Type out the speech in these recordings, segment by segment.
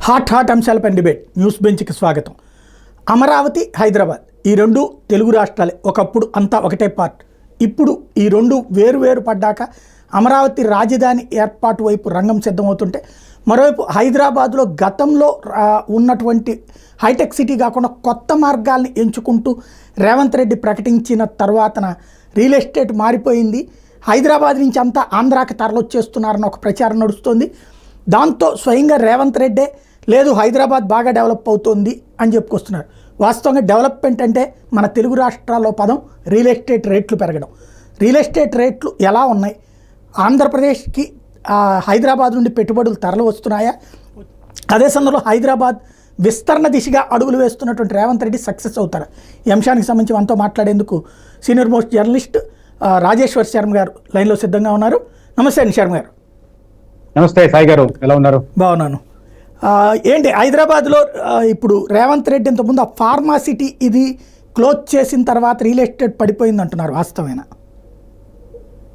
Hot అంశాలపై debate news బెంచ్కి స్వాగతం. అమరావతి, హైదరాబాద్ ఈ రెండు తెలుగు రాష్ట్రాలే. ఒకప్పుడు అంతా ఒకటే పార్ట్. ఇప్పుడు ఈ రెండు వేరు పడ్డాక అమరావతి రాజధాని ఏర్పాటు వైపు రంగం సిద్ధమవుతుంటే, మరోవైపు హైదరాబాద్లో గతంలో ఉన్నటువంటి హైటెక్ సిటీ కాకుండా కొత్త మార్గాల్ని ఎంచుకుంటూ రేవంత్ రెడ్డి ప్రకటించిన తర్వాతన రియల్ ఎస్టేట్ మారిపోయింది. హైదరాబాద్ నుంచి అంతా ఆంధ్రాకి తరలొచ్చేస్తున్నారన్న ఒక ప్రచారం నడుస్తుంది. దాంతో స్వయంగా రేవంత్ రెడ్డే లేదు హైదరాబాద్ బాగా డెవలప్ అవుతుంది అని చెప్పుకొస్తున్నారు. వాస్తవంగా డెవలప్మెంట్ అంటే మన తెలుగు రాష్ట్రాల్లో పదం రియల్ ఎస్టేట్ రేట్లు పెరగడం. రియల్ ఎస్టేట్ రేట్లు ఎలా ఉన్నాయి? ఆంధ్రప్రదేశ్కి హైదరాబాద్ నుండి పెట్టుబడులు తరలి వస్తున్నాయా? అదే సందర్భంలో హైదరాబాద్ విస్తరణ దిశగా అడుగులు వేస్తున్నటువంటి రేవంత్ రెడ్డి సక్సెస్ అవుతారా? ఈ అంశానికి సంబంధించి మనతో మాట్లాడేందుకు senior most journalist Rajeshwar Sharma గారు లైన్లో సిద్ధంగా ఉన్నారు. నమస్తే అండి శర్మ గారు. నమస్తే సాయి గారు, ఎలా ఉన్నారు? బాగున్నాను. ఏంటి హైదరాబాద్లో ఇప్పుడు రేవంత్ రెడ్డి ఇంతకుముందు ఆ ఫార్మాసిటీ ఇది క్లోజ్ చేసిన తర్వాత రియల్ ఎస్టేట్ పడిపోయింది అంటున్నారు, వాస్తవేనా?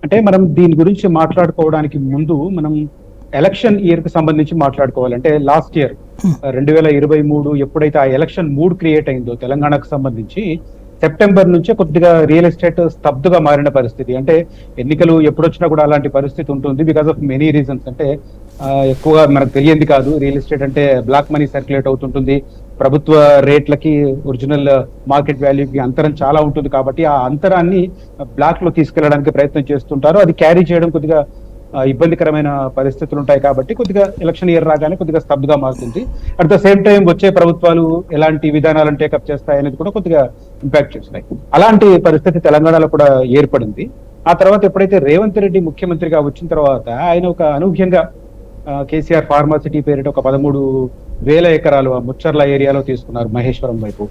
అంటే మనం దీని గురించి మాట్లాడుకోవడానికి ముందు మనం ఎలక్షన్ ఇయర్ కి సంబంధించి మాట్లాడుకోవాలంటే లాస్ట్ ఇయర్ 2023 ఎప్పుడైతే ఆ ఎలక్షన్ మూడ్ క్రియేట్ అయిందో తెలంగాణకు సంబంధించి సెప్టెంబర్ నుంచే కొద్దిగా రియల్ ఎస్టేట్ స్తబ్దుగా మారిన పరిస్థితి. అంటే ఎన్నికలు ఎప్పుడొచ్చినా కూడా అలాంటి పరిస్థితి ఉంటుంది బికాస్ ఆఫ్ మెనీ రీజన్స్. అంటే ఎక్కువగా మనకు తెలియంది కాదు, రియల్ ఎస్టేట్ అంటే బ్లాక్ మనీ సర్క్యులేట్ అవుతుంటుంది, ప్రభుత్వ రేట్లకి ఒరిజినల్ మార్కెట్ వాల్యూకి అంతరం చాలా ఉంటుంది. కాబట్టి ఆ అంతరాన్ని బ్లాక్ లో తీసుకెళ్ళడానికి ప్రయత్నం చేస్తుంటారు. అది క్యారీ చేయడం కొద్దిగా ఇబ్బందికరమైన పరిస్థితులు ఉంటాయి. కాబట్టి కొద్దిగా ఎలక్షన్ ఇయర్ రాగానే కొద్దిగా స్తబ్దుగా మారుతుంది. అట్ ద సేమ్ టైం వచ్చే ప్రభుత్వాలు ఎలాంటి విధానాలను టేకప్ చేస్తాయనేది కూడా కొద్దిగా ఇంపాక్ట్ చేస్తాయి. అలాంటి పరిస్థితి తెలంగాణలో కూడా ఏర్పడింది. ఆ తర్వాత ఎప్పుడైతే రేవంత్ రెడ్డి ముఖ్యమంత్రిగా వచ్చిన తర్వాత ఆయన ఒక అనూహ్యంగా కేసీఆర్ ఫార్మాసిటీ పేరిట ఒక 13,000 ఎకరాలు ముచ్చర్ల ఏరియాలో తీసుకున్నారు మహేశ్వరం వైపు.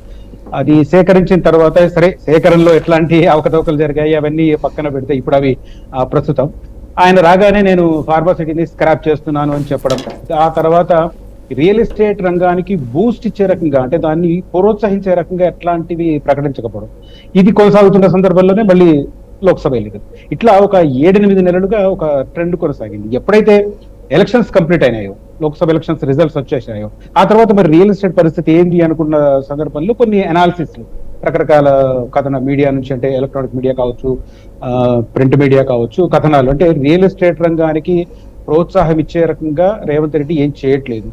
అది సేకరించిన తర్వాత సరే సేకరణలో ఎట్లాంటి అవకతవకలు జరిగాయి అవన్నీ పక్కన పెడితే ఇప్పుడు అవి ప్రస్తుతం ఆయన రాగానే నేను ఫార్మాసిటీని స్క్రాప్ చేస్తున్నాను అని చెప్పడం, ఆ తర్వాత రియల్ ఎస్టేట్ రంగానికి బూస్ట్ ఇచ్చే రకంగా అంటే దాన్ని ప్రోత్సహించే రకంగా ఎట్లాంటివి ప్రకటించకపోవడం, ఇది కొనసాగుతున్న సందర్భంలోనే మళ్ళీ లోక్సభ ఎన్నికలు. ఇట్లా ఒక 7-8 నెలలుగా ఒక ట్రెండ్ కొనసాగింది. ఎప్పుడైతే ఎలక్షన్స్ కంప్లీట్ అయినాయో, లోక్సభ ఎలక్షన్స్ రిజల్ట్స్ వచ్చేసాయో, ఆ తర్వాత మరి రియల్ ఎస్టేట్ పరిస్థితి ఏంటి అనుకున్న సందర్భంలో కొన్ని అనాలిసిస్లు రకరకాల కథన మీడియా నుంచి, అంటే ఎలక్ట్రానిక్ మీడియా కావచ్చు, ప్రింట్ మీడియా కావచ్చు, కథనాలు అంటే రియల్ ఎస్టేట్ రంగానికి ప్రోత్సాహం ఇచ్చే రకంగా రేవంత్ రెడ్డి ఏం చేయట్లేదు.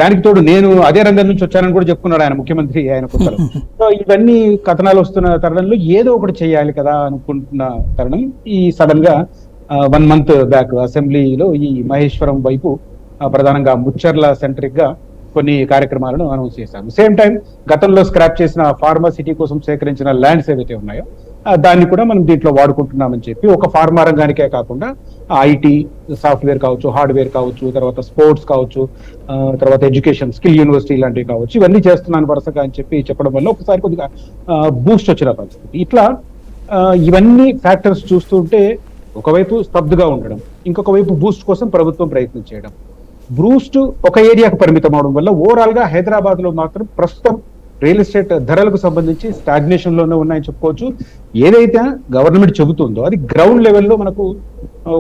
దానికి తోడు నేను అదే రంగం నుంచి వచ్చానని కూడా చెప్పుకున్నాడు ఆయన ముఖ్యమంత్రి ఆయన కొత్తలో. సో ఇవన్నీ కథనాలు వస్తున్న తరుణంలో ఏదో ఒకటి చేయాలి కదా అనుకుంటున్న తరుణం ఈ సడన్ గా 1 month బ్యాక్ అసెంబ్లీలో ఈ మహేశ్వరం వైపు ప్రధానంగా ముచ్చర్ల సెంట్రిక్ గా కొన్ని కార్యక్రమాలను అనౌన్స్ చేశారు. సేమ్ టైం గతంలో స్క్రాప్ చేసిన ఫార్మా సిటీ కోసం సేకరించిన ల్యాండ్స్ ఏవైతే ఉన్నాయో దాన్ని కూడా మనం దీంట్లో వాడుకుంటున్నామని చెప్పి ఒక ఫార్మా రంగానికే కాకుండా ఐటీ, సాఫ్ట్వేర్ కావచ్చు, హార్డ్వేర్ కావచ్చు, తర్వాత స్పోర్ట్స్ కావచ్చు, తర్వాత ఎడ్యుకేషన్, స్కిల్ యూనివర్సిటీ లాంటివి కావచ్చు, ఇవన్నీ చేస్తున్నాను వరుసగా అని చెప్పి చెప్పడం వల్ల ఒకసారి కొద్దిగా బూస్ట్ వచ్చిన పరిస్థితి. ఇట్లా ఇవన్నీ ఫ్యాక్టర్స్ చూస్తుంటే ఒకవైపు స్తబ్దుగా ఉండడం, ఇంకొక వైపు బూస్ట్ కోసం ప్రభుత్వం ప్రయత్నం చేయడం, బూస్ట్ ఒక ఏరియాకు పరిమితం అవడం వల్ల ఓవరాల్ గా హైదరాబాద్ లో మాత్రం ప్రస్తుతం రియల్ ఎస్టేట్ ధరలకు సంబంధించి స్టాగ్నేషన్ లోనే ఉన్నాయని చెప్పుకోవచ్చు. ఏదైతే గవర్నమెంట్ చెబుతుందో అది గ్రౌండ్ లెవెల్లో మనకు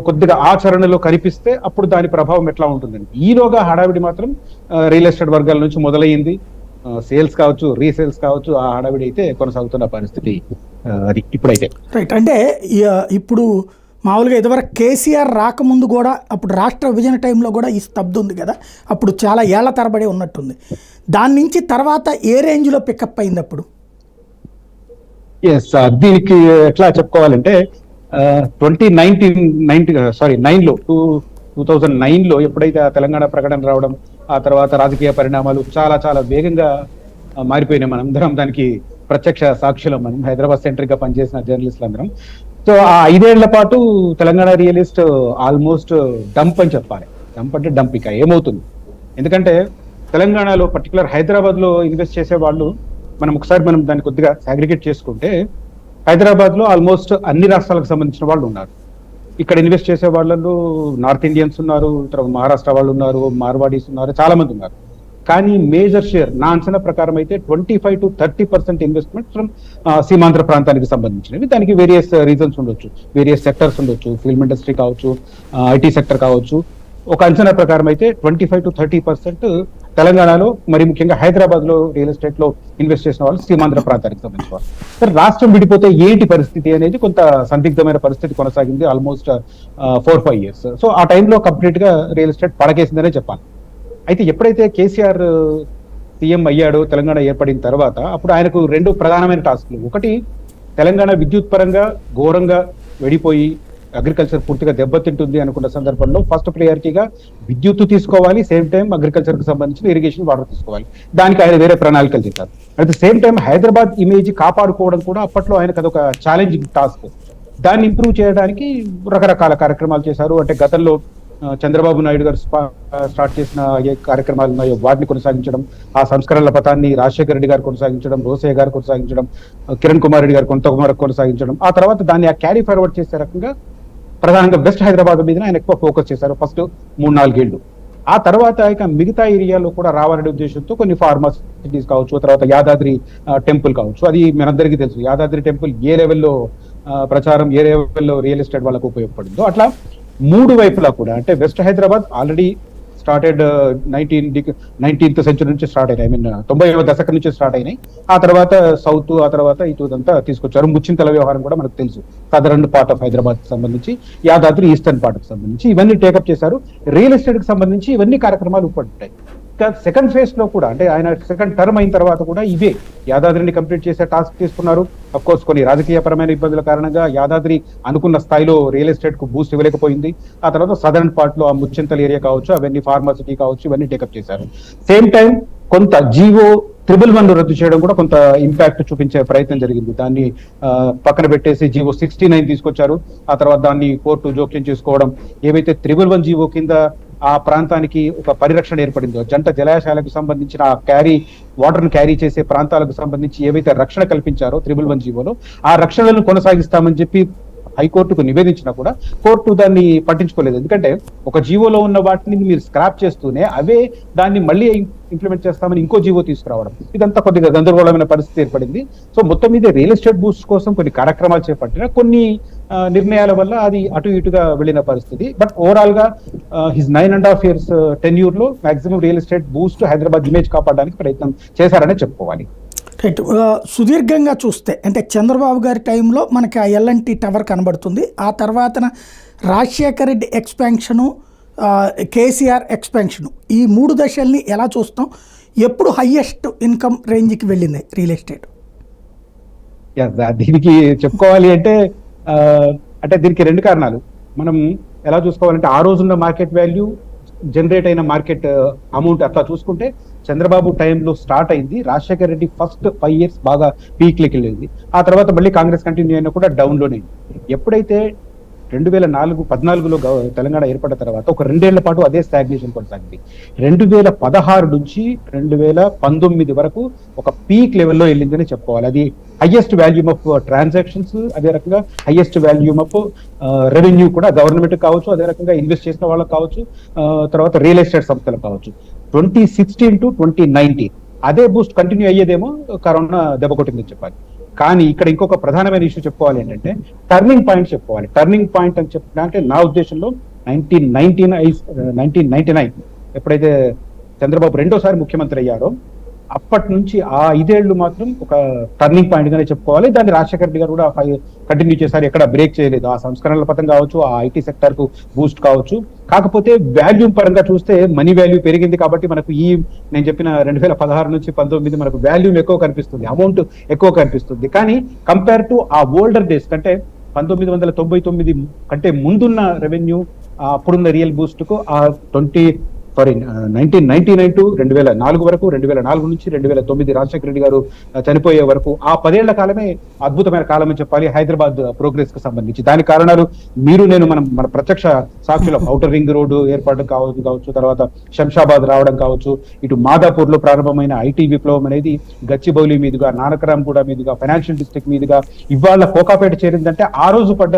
కొద్దిగా ఆచరణలో కనిపిస్తే అప్పుడు దాని ప్రభావం ఎట్లా ఉంటుందండి. ఈలోగా హడావిడి మాత్రం రియల్ ఎస్టేట్ వర్గాల నుంచి మొదలయ్యింది. సేల్స్ కావచ్చు, రీసేల్స్ కావచ్చు, ఆ హడావిడి అయితే కొనసాగుతున్న పరిస్థితి అది ఇప్పుడైతే. రైట్. అంటే ఇప్పుడు మామూలుగా ఇదివరకు కేసీఆర్ రాకముందు కూడా అప్పుడు రాష్ట్ర విభజన టైంలో కూడా ఈ స్తబ్దు ఉంది కదా, అప్పుడు చాలా ఏళ్ల తరబడి ఉన్నట్టుంది. దాని నుంచి తర్వాత ఏ రేంజ్లో పికప్ అయింది అప్పుడు? దీనికి ఎట్లా చెప్పుకోవాలంటే 2009లో ఎప్పుడైతే తెలంగాణ ప్రకటన రావడం, ఆ తర్వాత రాజకీయ పరిణామాలు చాలా చాలా వేగంగా మారిపోయినాయి. మనందరం దానికి ప్రత్యక్ష సాక్షులం. మనం హైదరాబాద్ సెంట్రిక్ గా పనిచేసిన జర్నలిస్టులు అందరం. సో ఆ 5 ఏళ్ల పాటు Telangana real estate almost dump అని చెప్పాలి. డంప్ అంటే డంప్. ఇక ఏమవుతుంది, ఎందుకంటే తెలంగాణలో పర్టికులర్ హైదరాబాద్ లో ఇన్వెస్ట్ చేసే వాళ్ళు మనం దాన్ని కొద్దిగా సాగ్రిగేట్ చేసుకుంటే హైదరాబాద్ లో ఆల్మోస్ట్ అన్ని రాష్ట్రాలకు సంబంధించిన వాళ్ళు ఉన్నారు. ఇక్కడ ఇన్వెస్ట్ చేసే వాళ్ళలో నార్త్ ఇండియన్స్ ఉన్నారు, తర్వాత మహారాష్ట్ర వాళ్ళు ఉన్నారు, మార్వాడీస్ ఉన్నారు, చాలా మంది ఉన్నారు. కానీ మేజర్ షేర్ నా అంచనా ప్రకారం అయితే 25 to 30% ఇన్వెస్ట్మెంట్ ఫ్రమ్ సీమాంధ్ర ప్రాంతానికి సంబంధించినవి. దానికి వేరియస్ రీజన్స్ ఉండొచ్చు, వేరియస్ సెక్టర్స్ ఉండొచ్చు, ఫిల్మ్ ఇండస్ట్రీ కావచ్చు, ఐటీ సెక్టర్ కావచ్చు, ఒక అంచనా ప్రకారం అయితే 25-30% తెలంగాణలో మరి ముఖ్యంగా హైదరాబాద్ లో రియల్ ఎస్టేట్ లో ఇన్వెస్ట్ చేసిన వాళ్ళు సీమాంధ్ర ప్రాంతానికి సంబంధించిన వాళ్ళు. సరే, రాష్ట్రం విడిపోతే ఏంటి పరిస్థితి అనేది కొంత సందిగ్ధమైన పరిస్థితి కొనసాగింది ఆల్మోస్ట్ 4-5 years. సో ఆ టైంలో కంప్లీట్ గా రియల్ ఎస్టేట్ పడకేసిందనే చెప్పాలి. అయితే ఎప్పుడైతే కేసీఆర్ సీఎం అయ్యాడో తెలంగాణ ఏర్పడిన తర్వాత అప్పుడు ఆయనకు 2 ప్రధానమైన టాస్క్లు. ఒకటి, తెలంగాణ విద్యుత్ పరంగా ఘోరంగా వెడిపోయి అగ్రికల్చర్ పూర్తిగా దెబ్బతింటుంది అనుకున్న సందర్భంలో ఫస్ట్ ప్రయారిటీగా విద్యుత్ తీసుకోవాలి, సేమ్ టైం అగ్రికల్చర్ కి సంబంధించిన ఇరిగేషన్ వాటర్ తీసుకోవాలి. దానికి ఆయన వేరే ప్రణాళికలు చేశారు. At the same time Hyderabad image కాపాడుకోవడం కూడా అప్పట్లో ఆయనకు అదొక ఛాలెంజింగ్ టాస్క్. దాన్ని ఇంప్రూవ్ చేయడానికి రకరకాల కార్యక్రమాలు చేశారు. అంటే గతంలో చంద్రబాబు నాయుడు గారు స్టార్ట్ చేసిన ఏ కార్యక్రమాలు ఉన్నాయో వాటిని కొనసాగించడం, ఆ సంస్కరణల పథాన్ని రాజశేఖర రెడ్డి గారు కొనసాగించడం, రోసయ్య గారు కొనసాగించడం, కిరణ్ కుమార్ రెడ్డి గారు కొంతవరకు కొనసాగించడం, ఆ తర్వాత దాన్ని క్యారీ ఫార్వర్డ్ చేసే రకంగా ప్రధానంగా వెస్ట్ హైదరాబాద్ మీద ఆయన ఎక్కువ ఫోకస్ చేశారు ఫస్ట్ 3-4 ఏళ్ళు. ఆ తర్వాత ఇక మిగతా ఏరియాలో కూడా రావాలనే ఉద్దేశంతో కొన్ని ఫార్మాసిటీస్ కావచ్చు, తర్వాత యాదాద్రి టెంపుల్ కావచ్చు. అది మనందరికీ తెలుసు, యాదాద్రి టెంపుల్ ఏ లెవెల్లో ప్రచారం, ఏ లెవెల్లో రియల్ ఎస్టేట్ వాళ్ళకు ఉపయోగపడిందో. అట్లా 3 వైపులా కూడా, అంటే west Hyderabad already started 19th century నుంచి స్టార్ట్ అయినాయి, 90వ దశకం నుంచి స్టార్ట్ అయినాయి. ఆ తర్వాత సౌత్, ఆ తర్వాత ఇటుదంతా తీసుకొచ్చారు. ముచ్చింతల వ్యవహారం కూడా మనకు తెలుసు, సదరన్ పార్ట్ ఆఫ్ హైదరాబాద్ కి సంబంధించి, యాదాద్రి ఈస్టర్న్ పార్ట్ కి సంబంధించి ఇవన్నీ టేకప్ చేశారు. రియల్ ఎస్టేట్ కి సంబంధించి ఇవన్నీ కార్యక్రమాలు ఉపడ్డాయి. ఇంకా సెకండ్ ఫేజ్ లో కూడా, అంటే ఆయన సెకండ్ టర్మ్ అయిన తర్వాత కూడా ఇవే యాదాద్రిని కంప్లీట్ చేసే టాస్క్ తీసుకున్నారు. అఫ్ కోర్స్ కొన్ని రాజకీయపరమైన ఇబ్బందుల కారణంగా యాదాద్రి అనుకున్న స్థాయిలో రియల్ ఎస్టేట్ కు బూస్ట్ ఇవ్వలేకపోయింది. ఆ తర్వాత సదరన్ పార్ట్ లో ఆ ముచ్చింతల్ ఏరియా కావచ్చు, అవన్నీ ఫార్మాసిటీ కావచ్చు, ఇవన్నీ టేకప్ చేశారు. సేమ్ టైం కొంత జీవో 111 రద్దు చేయడం కూడా కొంత ఇంపాక్ట్ చూపించే ప్రయత్నం జరిగింది. దాన్ని పక్కన పెట్టేసి జీవో 69 తీసుకొచ్చారు. ఆ తర్వాత దాన్ని కోర్టు జోక్యం చేసుకోవడం, ఏవైతే 111 జీవో కింద ఆ ప్రాంతానికి ఒక పరిరక్షణ ఏర్పడిందో, జంట జలాశయాలకు సంబంధించిన వాటర్ ను క్యారీ చేసే ప్రాంతాలకు సంబంధించి ఏవైతే రక్షణ కల్పించారో 111 జీవోలో, ఆ రక్షణలను కొనసాగిస్తామని చెప్పి హైకోర్టుకు నివేదించినా కూడా కోర్టు దాన్ని పట్టించుకోలేదు. ఎందుకంటే ఒక జీవోలో ఉన్న వాటిని మీరు స్క్రాప్ చేస్తూనే అవే దాన్ని మళ్ళీ ఇంప్లిమెంట్ చేస్తామని ఇంకో జీవో తీసుకురావడం, ఇదంతా కొద్దిగా గందరగోళమైన పరిస్థితి ఏర్పడింది. సో మొత్తం మీద రియల్ ఎస్టేట్ బూస్ట్ కోసం కొన్ని కార్యక్రమాలు చేపట్టిన, కొన్ని నిర్ణయాల వల్ల అది అటు ఇటుగా వెళ్ళిన పరిస్థితి. బట్ ఓవరాల్ గా హిజ్ 9.5 years టెన్యూర్ లో maximum real estate Boost Hyderabad image కాపాడడానికి ప్రయత్నం చేశారనే చెప్పుకోవాలి. రైట్. సుదీర్ఘంగా చూస్తే అంటే చంద్రబాబు గారి టైంలో మనకి ఆ ఎల్ఎన్టీ టవర్ కనబడుతుంది. ఆ తర్వాతన రాజశేఖర రెడ్డి ఎక్స్పాన్షను, కేసీఆర్ ఎక్స్పాన్షను, ఈ 3 దశల్ని ఎలా చూస్తాం? ఎప్పుడు హయ్యెస్ట్ ఇన్కమ్ రేంజ్కి వెళ్ళింది రియల్ ఎస్టేట్? దీనికి చెప్పుకోవాలి అంటే దీనికి 2 కారణాలు మనం ఎలా చూసుకోవాలంటే, ఆ రోజున్న మార్కెట్ వాల్యూ, జనరేట్ అయిన మార్కెట్ అమౌంట్ అట్లా చూసుకుంటే చంద్రబాబు టైంలో స్టార్ట్ అయింది. రాజశేఖర రెడ్డి ఫస్ట్ 5 years బాగా పీక్ లెక్కి వెళ్ళింది. ఆ తర్వాత మళ్ళీ కాంగ్రెస్ కంటిన్యూ అయినా కూడా డౌన్ లోనే. ఎప్పుడైతే 2014లో తెలంగాణ ఏర్పడిన తర్వాత ఒక 2 ఏళ్ల పాటు అదే స్టాగ్నేషన్ కొనసాగింది. 2016 నుంచి 2019 వరకు ఒక పీక్ లెవెల్లో వెళ్ళిందని చెప్పుకోవాలి. అది హైయెస్ట్ వాల్యూమ్ ఆఫ్ ట్రాన్సాక్షన్స్, అదే రకంగా హైయెస్ట్ వాల్యూమ్ ఆఫ్ రెవెన్యూ కూడా గవర్నమెంట్ కావచ్చు, అదే రకంగా ఇన్వెస్ట్ చేసిన వాళ్ళకి కావచ్చు, తర్వాత రియల్ ఎస్టేట్ సంస్థలకు కావచ్చు. 2016 to 2019 అదే బూస్ట్ కంటిన్యూ అయ్యేదేమో, కరోనా దెబ్బ కొట్టిందని చెప్పాలి. కానీ ఇక్కడ ఇంకొక ప్రధానమైన ఇష్యూ చెప్పుకోవాలి ఏంటంటే టర్నింగ్ పాయింట్ చెప్పుకోవాలి. టర్నింగ్ పాయింట్ అని చెప్పాలంటే నా ఉద్దేశంలో 1999 ఎప్పుడైతే చంద్రబాబు 2వ సారి ముఖ్యమంత్రి అయ్యారో అప్పటి నుంచి ఆ 5 ఏళ్లు మాత్రం ఒక టర్నింగ్ పాయింట్ గానే చెప్పుకోవాలి. దాన్ని రాజశేఖర రెడ్డి గారు కూడా కంటిన్యూ చేశారు, ఎక్కడ బ్రేక్ చేయలేదు. ఆ సంస్కరణల పథకం కావచ్చు, ఆ ఐటీ సెక్టర్ కు బూస్ట్ కావచ్చు. కాకపోతే వాల్యూమ్ పరంగా చూస్తే మనీ వాల్యూ పెరిగింది కాబట్టి మనకు నేను చెప్పిన 2016 నుంచి 19 మనకు వాల్యూమ్ ఎక్కువ కనిపిస్తుంది, అమౌంట్ ఎక్కువ కనిపిస్తుంది. కానీ కంపేర్ టు ఆ ఓల్డర్ డేస్ కంటే 1999 కంటే ముందున్న రెవెన్యూ, అప్పుడున్న రియల్ బూస్ట్ కు 1999 to 2004 వరకు, 2004 నుంచి 2009 రాజశేఖర రెడ్డి గారు చనిపోయే వరకు ఆ 10 ఏళ్ల కాలమే అద్భుతమైన కాలం అని చెప్పాలి హైదరాబాద్ ప్రోగ్రెస్ కి సంబంధించి. దాని కారణాలు మన ప్రత్యక్ష సాక్షుల ఔటర్ రింగ్ రోడ్డు ఏర్పాటు కావచ్చు, తర్వాత శంషాబాద్ రావడం కావచ్చు, ఇటు మాదాపూర్ లో ప్రారంభమైన ఐటీ విప్లవం అనేది గచ్చిబౌలి మీదుగా, నానకరాంగూడ మీదుగా, ఫైనాన్షియల్ డిస్ట్రిక్ట్ మీదుగా ఇవాళ కోకాపేట చేరిందంటే ఆ రోజు పడ్డ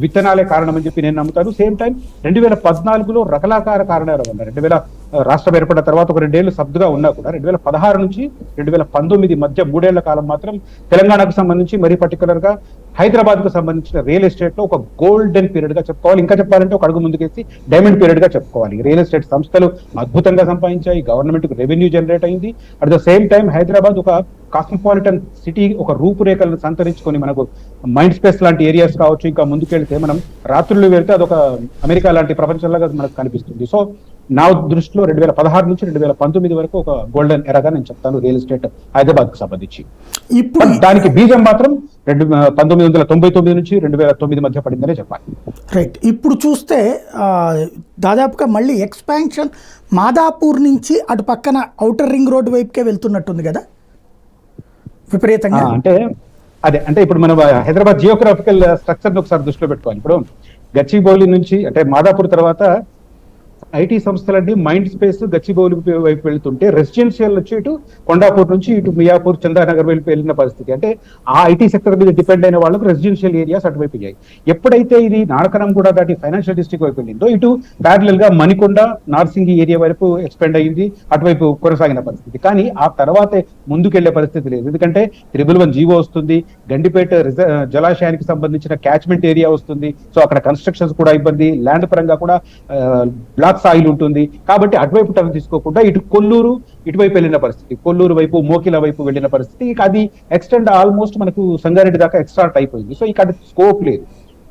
విత్తనాలే కారణం అని చెప్పి నేను నమ్ముతాను. సేమ్ టైం 2014లో రకలాకార కారణాలు ఉన్నాయి. 2000 రాష్ట్రం ఏర్పడిన తర్వాత ఒక 2 ఏళ్ళు సబ్దుగా ఉన్నా కూడా 2016 నుంచి 2019 మధ్య 3 ఏళ్ల కాలం మాత్రం తెలంగాణకు సంబంధించి మరీ పర్టికులర్ గా హైదరాబాద్ కు సంబంధించిన రియల్ ఎస్టేట్ లో ఒక గోల్డెన్ పీరియడ్ గా చెప్పుకోవాలి. ఇంకా చెప్పాలంటే ఒక అడుగు ముందుకేసి డైమండ్ పీరియడ్ గా చెప్పుకోవాలి. రియల్ ఎస్టేట్ సంస్థలు అద్భుతంగా సంపాదించాయి, గవర్నమెంట్ కు రెవెన్యూ జనరేట్ అయింది. At the same time Hyderabad ఒక కాస్మోపాలిటన్ సిటీ, ఒక రూపురేఖలను సంతరించుకొని మనకు మైండ్ స్పేస్ లాంటి ఏరియాస్ కావచ్చు, ఇంకా ముందుకెళ్తే మనం రాత్రులు వెళ్తే అదొక అమెరికా లాంటి ప్రపంచంలాగా మనకు కనిపిస్తుంది. సో నా దృష్టిలో 2016 నుంచి 2019 వరకు ఒక గోల్డెన్ ఎరాగా నేను చెప్తాను రియల్ ఎస్టేట్ హైదరాబాద్ కు సంబంధించి. ఇప్పుడు దానికి బీజం మాత్రం 1999 నుంచి 2009 మధ్య పడిందనే చెప్పాలి. రైట్. ఇప్పుడు చూస్తే దాదాపుగా మళ్ళీ ఎక్స్పాన్షన్ మాదాపూర్ నుంచి అటు పక్కన ఔటర్ రింగ్ రోడ్ వైపుకే వెళ్తున్నట్టుంది కదా విపరీతంగా. అంటే ఇప్పుడు మనం హైదరాబాద్ జియోగ్రాఫికల్ స్ట్రక్చర్ ఒకసారి దృష్టిలో పెట్టుకోవాలి. ఇప్పుడు గచ్చిబౌలి నుంచి అంటే మాదాపూర్ తర్వాత ఐటీ సంస్థలన్నీ మైండ్ స్పేస్ గచ్చిబౌలి వైపు వెళ్తుంటే రెసిడెన్షియల్ వచ్చి ఇటు కొండాపూర్ నుంచి ఇటు మియాపూర్ చందానగర్ వైపు వెళ్ళిన పరిస్థితి. అంటే ఆ ఐటీ సెక్టర్ మీద డిపెండ్ అయిన వాళ్ళకు రెసిడెన్షియల్ ఏరియాస్ అటువైపు అయ్యాయి. ఎప్పుడైతే ఇది నానకరం కూడా దాటి ఫైనాన్షియల్ డిస్ట్రిక్ట్ వైపు వెళ్ళిందో ఇటు ప్యారలల్ గా మణికొండ నార్సింగి ఏరియా వరకు ఎక్స్పెండ్ అయ్యింది, అటువైపు కొనసాగిన పరిస్థితి. కానీ ఆ తర్వాతే ముందుకెళ్లే పరిస్థితి లేదు. ఎందుకంటే 111 జీవో వస్తుంది, గండిపేట జలాశయానికి సంబంధించిన క్యాచ్మెంట్ ఏరియా వస్తుంది. సో అక్కడ కన్స్ట్రక్షన్స్ కూడా ఇబ్బంది, ల్యాండ్ పరంగా కూడా బ్లాక్ సాయిల్ ఉంటుంది. కాబట్టి అటువైపు టర్న్ తీసుకోకుండా ఇటు కొల్లూరు ఇటువైపు వెళ్ళిన పరిస్థితి, కొల్లూరు వైపు మోకిల వైపు వెళ్ళిన పరిస్థితి. ఇక అది ఎక్స్టెండ్ ఆల్మోస్ట్ మనకు సంగారెడ్డి దాకా ఎక్స్టార్ట్ అయిపోయింది. సో ఇక స్కోప్ లేదు.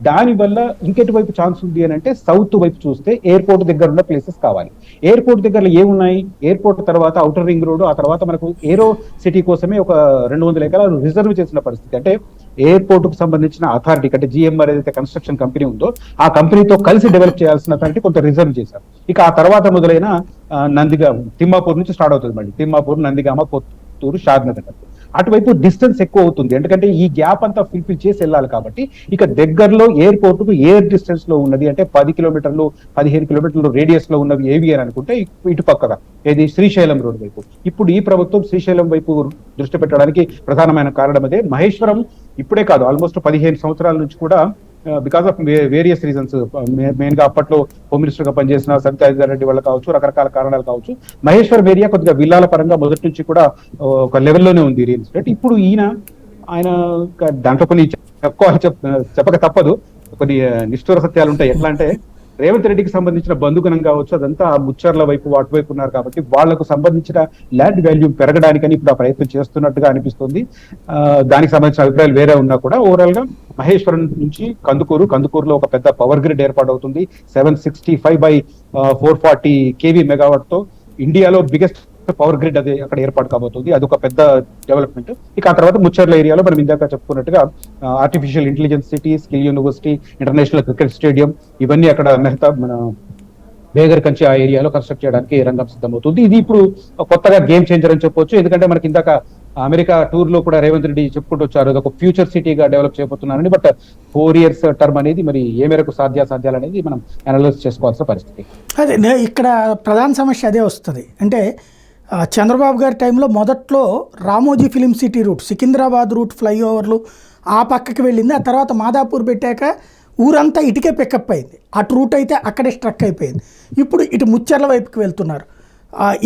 దానివల్ల ఇంకెటువైపు ఛాన్స్ ఉంది అని అంటే సౌత్ వైపు చూస్తే ఎయిర్పోర్ట్ దగ్గర ఉన్న ప్లేసెస్ కావాలి. ఎయిర్పోర్ట్ దగ్గర ఏమున్నాయి? ఎయిర్పోర్ట్ తర్వాత ఔటర్ రింగ్ రోడ్, ఆ తర్వాత మనకు ఏరో సిటీ కోసమే ఒక 200 ఎకరాలు రిజర్వ్ చేసిన పరిస్థితి. అంటే ఎయిర్పోర్ట్ కు సంబంధించిన అథారిటీ అంటే జిఎంఆర్ ఏదైతే కన్స్ట్రక్షన్ కంపెనీ ఉందో ఆ కంపెనీతో కలిసి డెవలప్ చేయాల్సిన అథారిటీ కొంత రిజర్వ్ చేశారు. ఇక ఆ తర్వాత మొదలైన తిమ్మాపూర్ నుంచి స్టార్ట్ అవుతుంది. మళ్ళీ తిమ్మాపూర్, నందిగామ, పొత్తూరు, షాద్నగర్ అటువైపు డిస్టెన్స్ ఎక్కువ అవుతుంది. ఎందుకంటే ఈ గ్యాప్ అంతా ఫుల్ఫిల్ చేసి వెళ్ళాలి. కాబట్టి ఇక దగ్గరలో ఎయిర్పోర్ట్ కు ఎయిర్ డిస్టెన్స్ లో ఉన్నది అంటే 10 కిలోమీటర్లు 15 కిలోమీటర్లు రేడియస్ లో ఉన్నవి ఏవి అని అనుకుంటే ఇటు పక్కగా ఏది శ్రీశైలం రోడ్ వైపు. ఇప్పుడు ఈ ప్రభుత్వం శ్రీశైలం వైపు దృష్టి పెట్టడానికి ప్రధానమైన కారణం అదే. మహేశ్వరం ఇప్పుడే కాదు, ఆల్మోస్ట్ 15 సంవత్సరాల నుంచి కూడా because of various reasons, main గా అప్పట్లో హోమ్ మినిస్టర్ గా పనిచేసిన సబితా రెడ్డి వల్ల కావచ్చు, రకరకాల కారణాలు కావచ్చు, మహేశ్వరం ఏరియా కొద్దిగా విల్లాల పరంగా మొదటి నుంచి కూడా ఒక లెవెల్లోనే ఉంది రియల్ ఎస్టేట్. ఇప్పుడు ఆయన దాంట్లో కొన్ని చెప్పక తప్పదు, కొన్ని నిష్ఠూర సత్యాలు ఉంటాయి. ఎట్లా అంటే రేవంత్ రెడ్డికి సంబంధించిన బంధుగణం కావచ్చు, అదంతా ముచ్చర్ల వైపు అటువైపు ఉన్నారు. కాబట్టి వాళ్లకు సంబంధించిన ల్యాండ్ వాల్యూ పెరగడానికని ఇప్పుడు ఆ ప్రయత్నం చేస్తున్నట్టుగా అనిపిస్తుంది. దానికి సంబంధించిన అభిప్రాయాలు వేరే ఉన్నా కూడా ఓవరాల్ గా మహేశ్వరం నుంచి కందుకూరులో ఒక పెద్ద పవర్ గ్రిడ్ ఏర్పాటు అవుతుంది. 765/440 kV మెగావాట్ తో ఇండియాలో బిగ్గెస్ట్ పవర్ గ్రిడ్ అది అక్కడ ఏర్పాటు కాబోతుంది. అది ఒక పెద్ద డెవలప్మెంట్. ఇక ఆ తర్వాత ముచ్చర్ల ఏరియాలో మనం ఇందాక చెప్పుకున్నట్టుగా artificial intelligence city, skill university, international cricket stadium ఇవన్నీ అక్కడ మన బేగర్ కంచి ఆ ఏరియాలో కన్స్ట్రక్ట్ చేయడానికి రంగం సిద్ధమవుతుంది. ఇది ఇప్పుడు కొత్తగా గేమ్ చేంజర్ అని చెప్పొచ్చు. ఎందుకంటే మనకి ఇందాక అమెరికా టూర్ లో కూడా రేవంత్ రెడ్డి చెప్పుకుంటూ వచ్చారు, అది ఒక ఫ్యూచర్ సిటీగా డెవలప్ చేయబోతున్నారని. బట్ 4 years టర్మ్ అనేది మరి ఏ మేరకు సాధ్యాలు అనేది మనం అనలైజ్ చేసుకోవాల్సిన పరిస్థితి. అదే ఇక్కడ ప్రధాన సమస్య అదే వస్తుంది. అంటే చంద్రబాబు గారి టైంలో మొదట్లో Ramoji film city route, Secunderabad route ఫ్లైఓవర్లు ఆ పక్కకి వెళ్ళింది. ఆ తర్వాత మాదాపూర్ పెట్టాక ఊరంతా ఇటుకే పికప్ అయింది. అటు రూట్ అయితే అక్కడే స్ట్రక్ అయిపోయింది. ఇప్పుడు ఇటు ముచ్చర్ల వైపుకి వెళ్తున్నారు.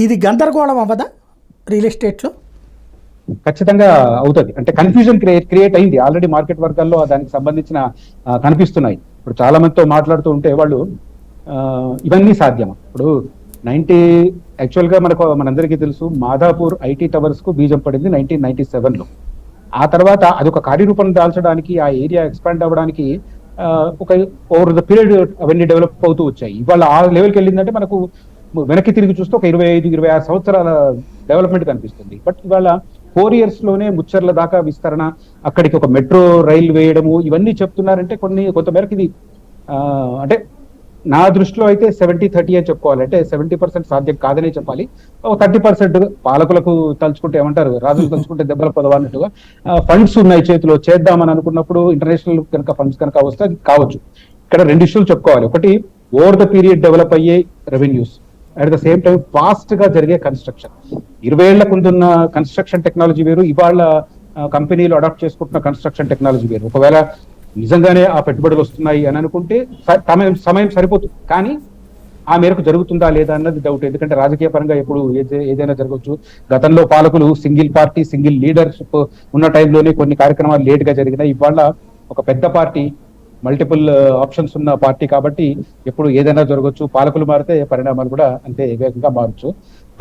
ఇది గందరగోళం అవ్వదా రియల్ ఎస్టేట్లో? ఖచ్చితంగా అవుతుంది. అంటే కన్ఫ్యూజన్ క్రియేట్ అయింది ఆల్రెడీ మార్కెట్ వర్గాల్లో, దానికి సంబంధించిన కనిపిస్తున్నాయి. ఇప్పుడు చాలా మందితో మాట్లాడుతూ ఉంటే వాళ్ళు ఇవన్నీ సాధ్యమా? ఇప్పుడు యాక్చువల్ గా మనందరికీ తెలుసు మాదాపూర్ ఐటీ టవర్స్ కు బీజం పడింది 1997లో. ఆ తర్వాత అదొక కార్యరూపం దాల్చడానికి, ఆ ఏరియా ఎక్స్పాండ్ అవ్వడానికి ఒక ఓవర్ ద పీరియడ్ అవన్నీ డెవలప్ అవుతూ వచ్చాయి. ఇవాళ ఆ లెవెల్కి వెళ్ళిందంటే మనకు వెనక్కి తిరిగి చూస్తే ఒక 25-26 సంవత్సరాల డెవలప్మెంట్ కనిపిస్తుంది. బట్ ఇవాళ 4 years లోనే ముచ్చర్ల దాకా విస్తరణ, అక్కడికి ఒక మెట్రో రైలు వేయడము, ఇవన్నీ చెప్తున్నారంటే కొంతమేరకు ఇది అంటే నా దృష్టిలో అయితే 70-30 అని చెప్పుకోవాలి. అంటే 70% సాధ్యం కాదనే చెప్పాలి. 30% పాలకులకు తలుచుకుంటే ఏమంటారు, రాజులు తలుచుకుంటే దెబ్బల పొదవ అన్నట్టుగా ఫండ్స్ ఉన్నాయి చేతిలో, చేద్దామని అనుకున్నప్పుడు ఇంటర్నేషనల్ కనుక ఫండ్స్ కనుక వస్తే అది కావచ్చు. ఇక్కడ 2 issues చెప్పుకోవాలి. ఒకటి ఓవర్ ద పీరియడ్ డెవలప్ అయ్యే revenues, at the same time fast గా జరిగే కన్స్ట్రక్షన్. 20 ఏళ్ల కుందున్న కన్స్ట్రక్షన్ టెక్నాలజీ వేరు, ఇవాళ కంపెనీలు అడాప్ట్ చేసుకుంటున్న కన్స్ట్రక్షన్ టెక్నాలజీ వేరు. ఒకవేళ నిజంగానే ఆ పెట్టుబడులు వస్తున్నాయి అని అనుకుంటే సమయం సరిపోతుంది. కానీ ఆ మేరకు జరుగుతుందా లేదా అన్నది డౌట్. ఎందుకంటే రాజకీయ పరంగా ఎప్పుడు ఏదైనా జరగవచ్చు. గతంలో పాలకులు సింగిల్ పార్టీ సింగిల్ లీడర్షిప్ ఉన్న టైంలోనే కొన్ని కార్యక్రమాలు లేట్ గా జరిగినాయి. ఇవాళ ఒక పెద్ద పార్టీ, మల్టిపుల్ ఆప్షన్స్ ఉన్న పార్టీ కాబట్టి ఎప్పుడు ఏదైనా జరగవచ్చు. పాలకులు మారితే పరిణామాలు కూడా అంతే వేగంగా మారచ్చు.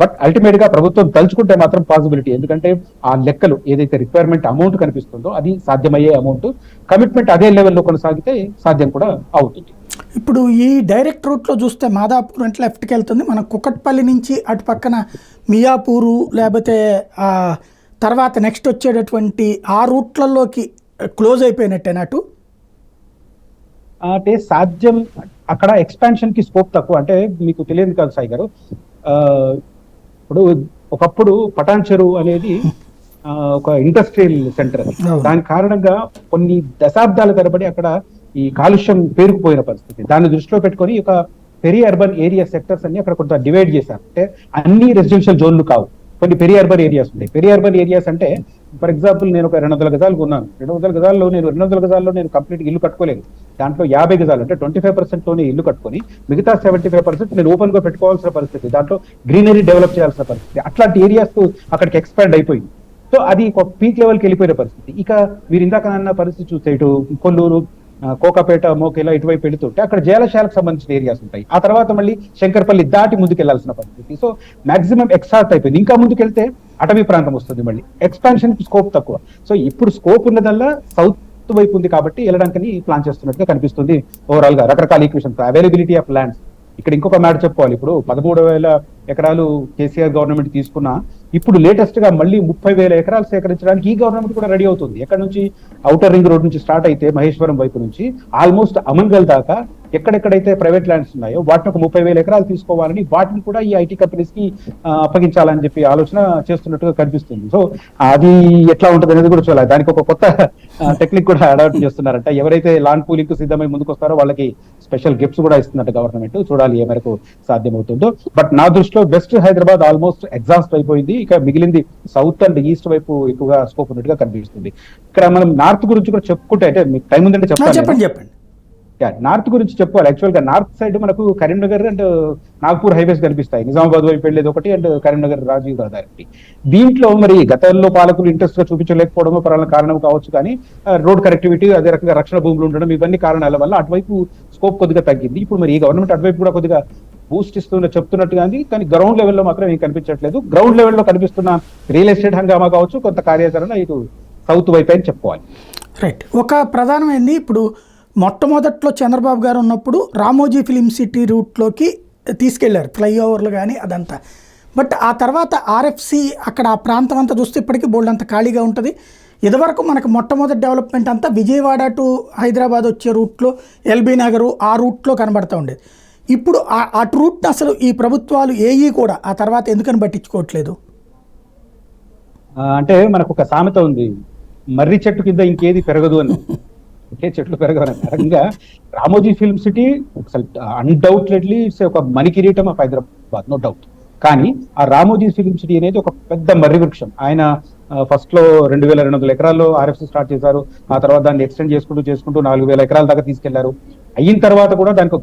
బట్ అల్టిమేట్ గా ప్రభుత్వం తలుచుకుంటే మాత్రం పాసిబిలిటీ. ఎందుకంటే ఆ లెక్కలు ఏదైతే రిక్వైర్మెంట్ అమౌంట్ కనిపిస్తుందో అది సాధ్యమయ్యే అమౌంట్. కమిట్మెంట్ అదే లెవెల్లో కొనసాగితే సాధ్యం కూడా అవుతుంది. ఇప్పుడు ఈ డైరెక్ట్ రూట్లో చూస్తే మాదాపూర్ అంటే లెఫ్ట్కి వెళ్తుంది, మన కుకట్పల్లి నుంచి అటు పక్కన మియాపూరు లేకపోతే తర్వాత నెక్స్ట్ వచ్చేటటువంటి ఆ రూట్లలోకి క్లోజ్ అయిపోయినట్టేనా అటు? అంటే సాధ్యం, అక్కడ ఎక్స్పాన్షన్ కి స్కోప్ తక్కువ. అంటే మీకు తెలియదు కాదు సాయి గారు, ఇప్పుడు ఒకప్పుడు పటాన్ చెరువు అనేది ఒక ఇండస్ట్రియల్ సెంటర్. దాని కారణంగా కొన్ని దశాబ్దాల తరబడి అక్కడ ఈ కాలుష్యం పేరుకుపోయిన పరిస్థితి. దాన్ని దృష్టిలో పెట్టుకొని ఒక పెరి అర్బన్ ఏరియా సెక్టర్స్ అన్ని అక్కడ కొంత డివైడ్ చేశారు. అంటే అన్ని రెసిడెన్షియల్ జోన్లు కావు, కొన్ని పెరి అర్బన్ ఏరియాస్ ఉంటాయి. పెరి అర్బన్ ఏరియాస్ అంటే ఫర్ ఎగ్జాంపుల్ నేను ఒక 200 గజాలు కొన్నాను. 200 గజాల్లో నేను కంప్లీట్ ఇల్లు కట్టుకోలేదు. దాంట్లో 50 గజాలు అంటే 25% లోనే ఇల్లు కట్టుకొని మిగతా 75% నేను ఓపెన్ గా పెట్టుకోవాల్సిన పరిస్థితి. దాంట్లో గ్రీనరీ డెవలప్ చేయాల్సిన పరిస్థితి. అట్లాంటి ఏరియాస్ అక్కడికి ఎక్స్పాండ్ అయిపోయింది. సో అది ఒక పీక్ లెవెల్కి వెళ్ళిపోయిన పరిస్థితి. ఇక మీరు ఇందాక అన్న పరిస్థితి చూస్తే ఇటు కొల్లూరు, కోకాపేట, మోకేలా ఇటువైపు వెళుతుంటే అక్కడ జైలశాలకు సంబంధించిన ఏరియాస్ ఉంటాయి. ఆ తర్వాత మళ్ళీ శంకర్పల్లి దాటి ముందుకెళ్లాల్సిన పరిస్థితి. సో మాక్సిమం ఎక్స్ట్రాక్ట్ అయిపోయింది. ఇంకా ముందుకెళ్తే అటవీ ప్రాంతం వస్తుంది, మళ్ళీ ఎక్స్పాన్షన్ కి స్కోప్ తక్కువ. సో ఇప్పుడు స్కోప్ ఉన్నదల్లా సౌత్ వైపు ఉంది కాబట్టి వెళ్ళడానికి ప్లాన్ చేస్తున్నట్టుగా కనిపిస్తుంది. ఓవరాల్ గా రకరకాల ఈక్వేషన్స్, అవైలబిలిటీ ఆఫ్ ల్యాండ్స్. ఇక్కడ ఇంకొక మ్యాటర్ చెప్పుకోవాలి. ఇప్పుడు 13,000 ఎకరాలు కేసీఆర్ గవర్నమెంట్ తీసుకున్నా, ఇప్పుడు లేటెస్ట్ గా మళ్ళీ 30,000 ఎకరాలు సేకరించడానికి ఈ గవర్నమెంట్ కూడా రెడీ అవుతుంది. ఎక్కడ నుంచి? ఔటర్ రింగ్ రోడ్ నుంచి స్టార్ట్ అయితే మహేశ్వరం వైపు నుంచి ఆల్మోస్ట్ అమన్గల్ దాకా ఎక్కడెక్కడైతే ప్రైవేట్ ల్యాండ్స్ ఉన్నాయో వాటిని ఒక 30,000 ఎకరాలు తీసుకోవాలని, వాటిని కూడా ఈ ఐటీ కంపెనీస్ కి అప్పగించాలని చెప్పి ఆలోచన చేస్తున్నట్టుగా కనిపిస్తుంది. సో అది ఎట్లా ఉంటుంది అనేది కూడా చూడాలి. దానికి ఒక కొత్త టెక్నిక్ కూడా అడాప్ట్ చేస్తున్నారంట. ఎవరైతే లాండ్ పూలింగ్ కు సిద్ధమై ముందుకు వస్తారో వాళ్ళకి స్పెషల్ గిఫ్ట్స్ కూడా ఇస్తున్నట్టు గవర్నమెంట్. చూడాలి ఏ మేరకు సాధ్యమవుతుందో. బట్ నా దృష్టిలో వెస్ట్ హైదరాబాద్ ఆల్మోస్ట్ ఎగ్జాస్ట్ అయిపోయింది. ఇక మిగిలింది సౌత్ అండ్ ఈస్ట్ వైపు ఎక్కువగా స్కోప్ ఉన్నట్టుగా కనిపిస్తుంది. ఇక్కడ మనం నార్త్ గురించి కూడా చెప్పుకుంటే, అంటే మీకు టైం ఉందంటే చెప్పండి. నార్త్ గురించి చెప్పుకోవాలి. యాక్చువల్ గా నార్త్ సైడ్ మనకు కరీంనగర్ అండ్ నాగ్పూర్ హైవేస్ కనిపిస్తాయి. నిజామాబాద్ వైపు వెళ్ళేది ఒకటి అండ్ కరీంనగర్ రాజీవ్ రహదారి. దీంట్లో మరి గతంలో పాలకులు ఇంట్రెస్ట్ గా చూపించలేకపోవడం కారణం కావచ్చు, కానీ రోడ్ కనెక్టివిటీ, అదే రకంగా రక్షణ భూములు ఉండడం, ఇవన్నీ కారణాల వల్ల అటువైపు స్కోప్ కొద్దిగా తగ్గింది. ఇప్పుడు మరి ఈ గవర్నమెంట్ అటువైపు కూడా కొద్దిగా బూస్ట్ చెప్తున్నట్టుగా ఉంది, కానీ గ్రౌండ్ లెవెల్లో మాత్రం ఏం కనిపించట్లేదు. గ్రౌండ్ లెవెల్లో కనిపిస్తున్న రియల్ ఎస్టేట్ హంగామా కావచ్చు, కొంత కార్యాచరణ ఇటు సౌత్ వైపు అని చెప్పుకోవాలి. రైట్. ఒక ప్రధానమైంది, ఇప్పుడు మొట్టమొదట్లో చంద్రబాబు గారు ఉన్నప్పుడు రామోజీ ఫిలిం సిటీ రూట్లోకి తీసుకెళ్లారు, ఫ్లైఓవర్లు కానీ అదంతా. బట్ ఆ తర్వాత ఆర్ఎఫ్సి అక్కడ ఆ ప్రాంతం అంతా చూస్తే ఇప్పటికీ బోల్డ్ అంత ఖాళీగా ఉంటుంది. ఇదివరకు మనకు మొట్టమొదటి డెవలప్మెంట్ అంతా విజయవాడ టు హైదరాబాద్ వచ్చే రూట్లో, ఎల్బీ నగరు ఆ రూట్లో కనబడుతూ ఉండేది. ఇప్పుడు అటు రూట్ని అసలు ఈ ప్రభుత్వాలు ఏఈ కూడా ఆ తర్వాత ఎందుకని పట్టించుకోవట్లేదు? అంటే మనకు ఒక సామెత ఉంది, మర్రి చెట్టు కింద ఇంకేది పెరగదు అని. ఒకే చెట్లు పెరగదు. రకంగా రామోజీ ఫిల్మ్ సిటీ అన్డౌట్లెడ్లీ ఇట్స్ ఒక మణికిరీటం ఆఫ్ హైదరాబాద్, నో డౌట్. కానీ ఆ రామోజీ ఫిల్మ్ సిటీ అనేది ఒక పెద్ద మర్రి వృక్షం. ఆయన ఫస్ట్ లో 2,200 ఎకరాల్లో ఆర్ఎఫ్సి స్టార్ట్ చేశారు. ఆ తర్వాత దాన్ని ఎక్స్టెండ్ చేసుకుంటూ 4,000 ఎకరాల దాకా తీసుకెళ్లారు. అయిన తర్వాత కూడా దానికి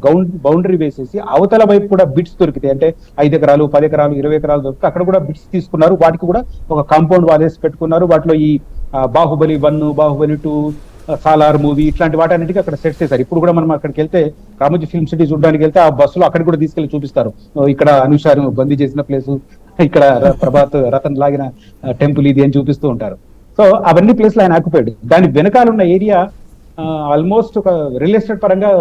బౌండరీ వేసేసి అవతల వైపు కూడా బిట్స్ దొరికితే, అంటే 5 ఎకరాలు 10 ఎకరాలు 20 ఎకరాలు దొరికితే అక్కడ కూడా బిట్స్ తీసుకున్నారు. వాటికి కూడా ఒక కాంపౌండ్ వాలేసి పెట్టుకున్నారు. వాటిలో ఈ బాహుబలి 1, బాహుబలి 2, సాలార్ మూవీ ఇట్లాంటి వాటన్నిటికీ అక్కడ సెట్ చేశారు. ఇప్పుడు కూడా మనం అక్కడికి వెళ్తే, రామోజీ ఫిల్మ్ సిటీ చూడడానికి వెళ్తే ఆ బస్సులో అక్కడికి కూడా తీసుకెళ్లి చూపిస్తారు. ఇక్కడ అనుషారు బందీ చేసిన ప్లేసు, ఇక్కడ ప్రభాత్ రతన్ లాగిన టెంపుల్ ఇది అని చూపిస్తూ ఉంటారు. సో అవన్నీ ప్లేస్లు ఆయన ఆక్యుపైడ్. దాని వెనకాల ఉన్న ఏరియా ఆల్మోస్ట్ ఒక రియల్ ఎస్టేట్ పరంగా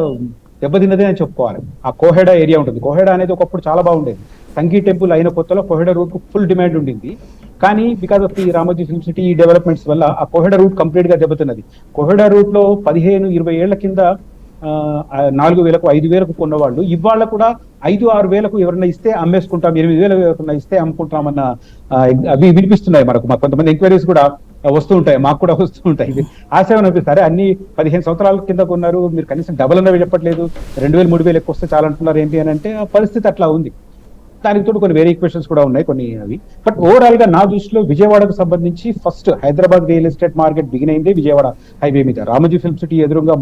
దెబ్బతిన్నదే అని చెప్పుకోవాలి. ఆ కోహెడా ఏరియా ఉంటుంది. కోహెడా అనేది ఒకప్పుడు చాలా బాగుండేది. సంగీ టెంపుల్ అయిన కొత్తలో కోహెడా రూట్ కు ఫుల్ డిమాండ్ ఉండింది. కానీ because of the Ramoji film city developments వల్ల ఆ కోహెడా రూట్ కంప్లీట్ గా దెబ్బతిన్నది. కోహెడా రూట్ లో 15-20 ఏళ్ల కింద 4,000, 5,000 కొన్నవాళ్ళు ఇవాళ కూడా 5-6 వేలకు ఎవరైనా ఇస్తే అమ్మేసుకుంటాం, 8,000 ఎవరైనా ఇస్తే అమ్ముకుంటామన్న అవి వినిపిస్తున్నాయి మనకు. మాకు కొంతమంది ఎంక్వైరీస్ కూడా వస్తూ ఉంటాయి, మాకు కూడా వస్తూ ఉంటాయి. ఆశ అనిపిస్తారు, అన్ని 15 సంవత్సరాల కింద కొన్నారు, మీరు కనీసం డబల్ అన్నవి చెప్పట్లేదు, 2,000, 3,000 ఎక్కువ వస్తే చాలా అంటున్నారు ఏంటి అని అంటే ఆ పరిస్థితి అట్లా ఉంది. దానికి తోడు కొన్ని వేరే ఈక్వేషన్స్ కూడా ఉన్నాయి కొన్ని అవి. బట్ ఓవరాల్ గా నా దృష్టిలో విజయవాడకు సంబంధించి first Hyderabad real estate market begin అయింది విజయవాడ హైవే మీద. రామోజీ ఫిల్మ్ సిటీ ఎదురుగా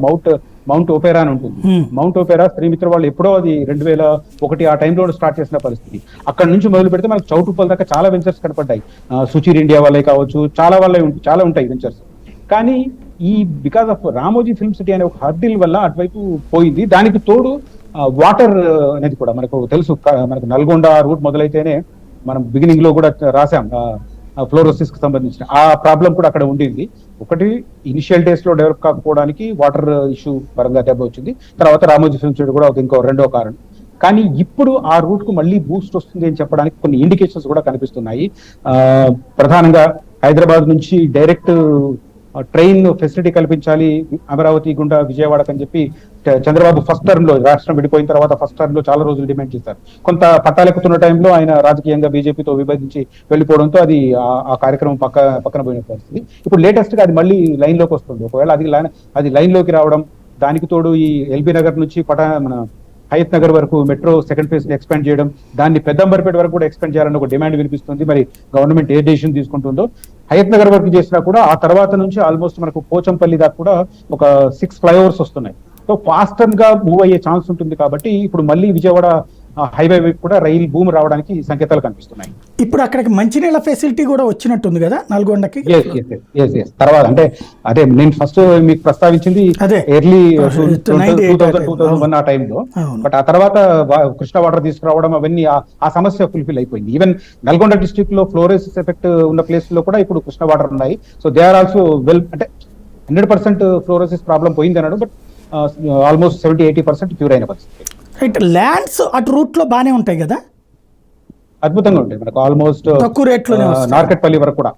మౌంట్ ఓపెరా అని ఉంటుంది. మౌంట్ ఓపెరా శ్రీమిత్ర వాళ్ళు ఎప్పుడో అది 2001 ఆ టైంలో స్టార్ట్ చేసిన పరిస్థితి. అక్కడ నుంచి మొదలు పెడితే మనకు చౌటుప్పల్ దాకా చాలా వెంచర్స్ కనపడ్డాయి. సుచీర్ ఇండియా వాళ్ళే కావచ్చు, చాలా ఉంటాయి వెంచర్స్. కానీ ఈ because of Ramoji film city అనే ఒక హర్డిల్ వల్ల అటువైపు పోయింది. దానికి తోడు వాటర్ అనేది కూడా మనకు తెలుసు. మనకు నల్గొండ రూట్ మొదలైతేనే మనం బిగినింగ్ లో కూడా రాసాం ఫ్లోరోసిస్ కి సంబంధించిన ఆ ప్రాబ్లం కూడా అక్కడ ఉండింది. ఒకటి ఇనిషియల్ డేస్ లో డెవలప్ కాకపోవడానికి వాటర్ ఇష్యూ పరంగా దెబ్బ వచ్చింది. తర్వాత రామోజీ ఫిల్మ్ సిటీ కూడా ఇంకో రెండో కారణం. కానీ ఇప్పుడు ఆ రూట్ కు మళ్ళీ బూస్ట్ వస్తుంది అని చెప్పడానికి కొన్ని ఇండికేషన్స్ కూడా కనిపిస్తున్నాయి. ప్రధానంగా హైదరాబాద్ నుంచి డైరెక్ట్ ట్రైన్ ఫెసిలిటీ కల్పించాలి అమరావతి గుండా విజయవాడకు అని చెప్పి చంద్రబాబు ఫస్ట్ టర్మ్ లో, రాష్ట్రం విడిపోయిన తర్వాత ఫస్ట్ టర్మ్ లో చాలా రోజులు డిమాండ్ చేశారు. కొంత పట్టాలెక్కుతున్న టైంలో ఆయన రాజకీయంగా బీజేపీతో విభజించి వెళ్ళిపోవడంతో అది ఆ కార్యక్రమం పక్కన పోయిన పరిస్థితి. ఇప్పుడు లేటెస్ట్ గా అది మళ్ళీ లైన్ లోకి వస్తుంది. ఒకవేళ అది లైన్ లోకి రావడం, దానికి తోడు ఈ ఎల్బీ నగర్ నుంచి మన హయత్ నగర్ వరకు మెట్రో సెకండ్ ఫేజ్ ఎక్స్పాండ్ చేయడం, దాన్ని పెద్దంబర్పేట వరకు కూడా ఎక్స్పాండ్ చేయాలని ఒక డిమాండ్ వినిపిస్తుంది. మరి గవర్నమెంట్ ఏ డెసిషన్ తీసుకుంటుందో. హయత్ నగర్ వరకు చేసినా కూడా ఆ తర్వాత నుంచి ఆల్మోస్ట్ మనకు పోచంపల్లి దాకా కూడా ఒక 6 ఫ్లైఓవర్స్ వస్తున్నాయి. సో ఫాస్టర్ గా మూవ్ అయ్యే ఛాన్స్ ఉంటుంది. కాబట్టి ఇప్పుడు మళ్ళీ విజయవాడ హైవే వైపు కూడా రైల్ భూమి రావడానికి సంకేతాలు కనిపిస్తున్నాయి. ఇప్పుడు అక్కడికి మంచినీళ్ళ ఫెసిలిటీ కూడా వచ్చినట్టుంది కదా నల్గొండకి. తర్వాత అంటే అదే నేను ఫస్ట్ మీకు ప్రస్తావించింది ఎర్లీ 2001 ఆ టైంలో. బట్ ఆ తర్వాత కృష్ణా వాటర్ తీసుకురావడం అవన్నీ ఆ సమస్య ఫుల్ఫిల్ అయిపోయింది. ఈవెన్ నల్గొండ డిస్ట్రిక్ట్ లో ఫ్లోరోసిస్ ఎఫెక్ట్ ఉన్న ప్లేస్ లో కూడా ఇప్పుడు కృష్ణా వాటర్ ఉన్నాయి. So they are also well, అంటే 100% ఫ్లోరోసిస్ ప్రాబ్లం పోయింది అన్నాడు. బట్ ఆల్మోస్ట్ 70-80% క్యూర్ అయిన పరిస్థితి. రైట్. ల్యాండ్స్ అటు రూట్ లో బాగానే ఉంటాయి కదా, అద్భుతంగా ఉంటాయి మనకు. ఆల్మోస్ట్ తక్కువ రేట్లోనే నార్కెట్పల్లి వరకు కూడా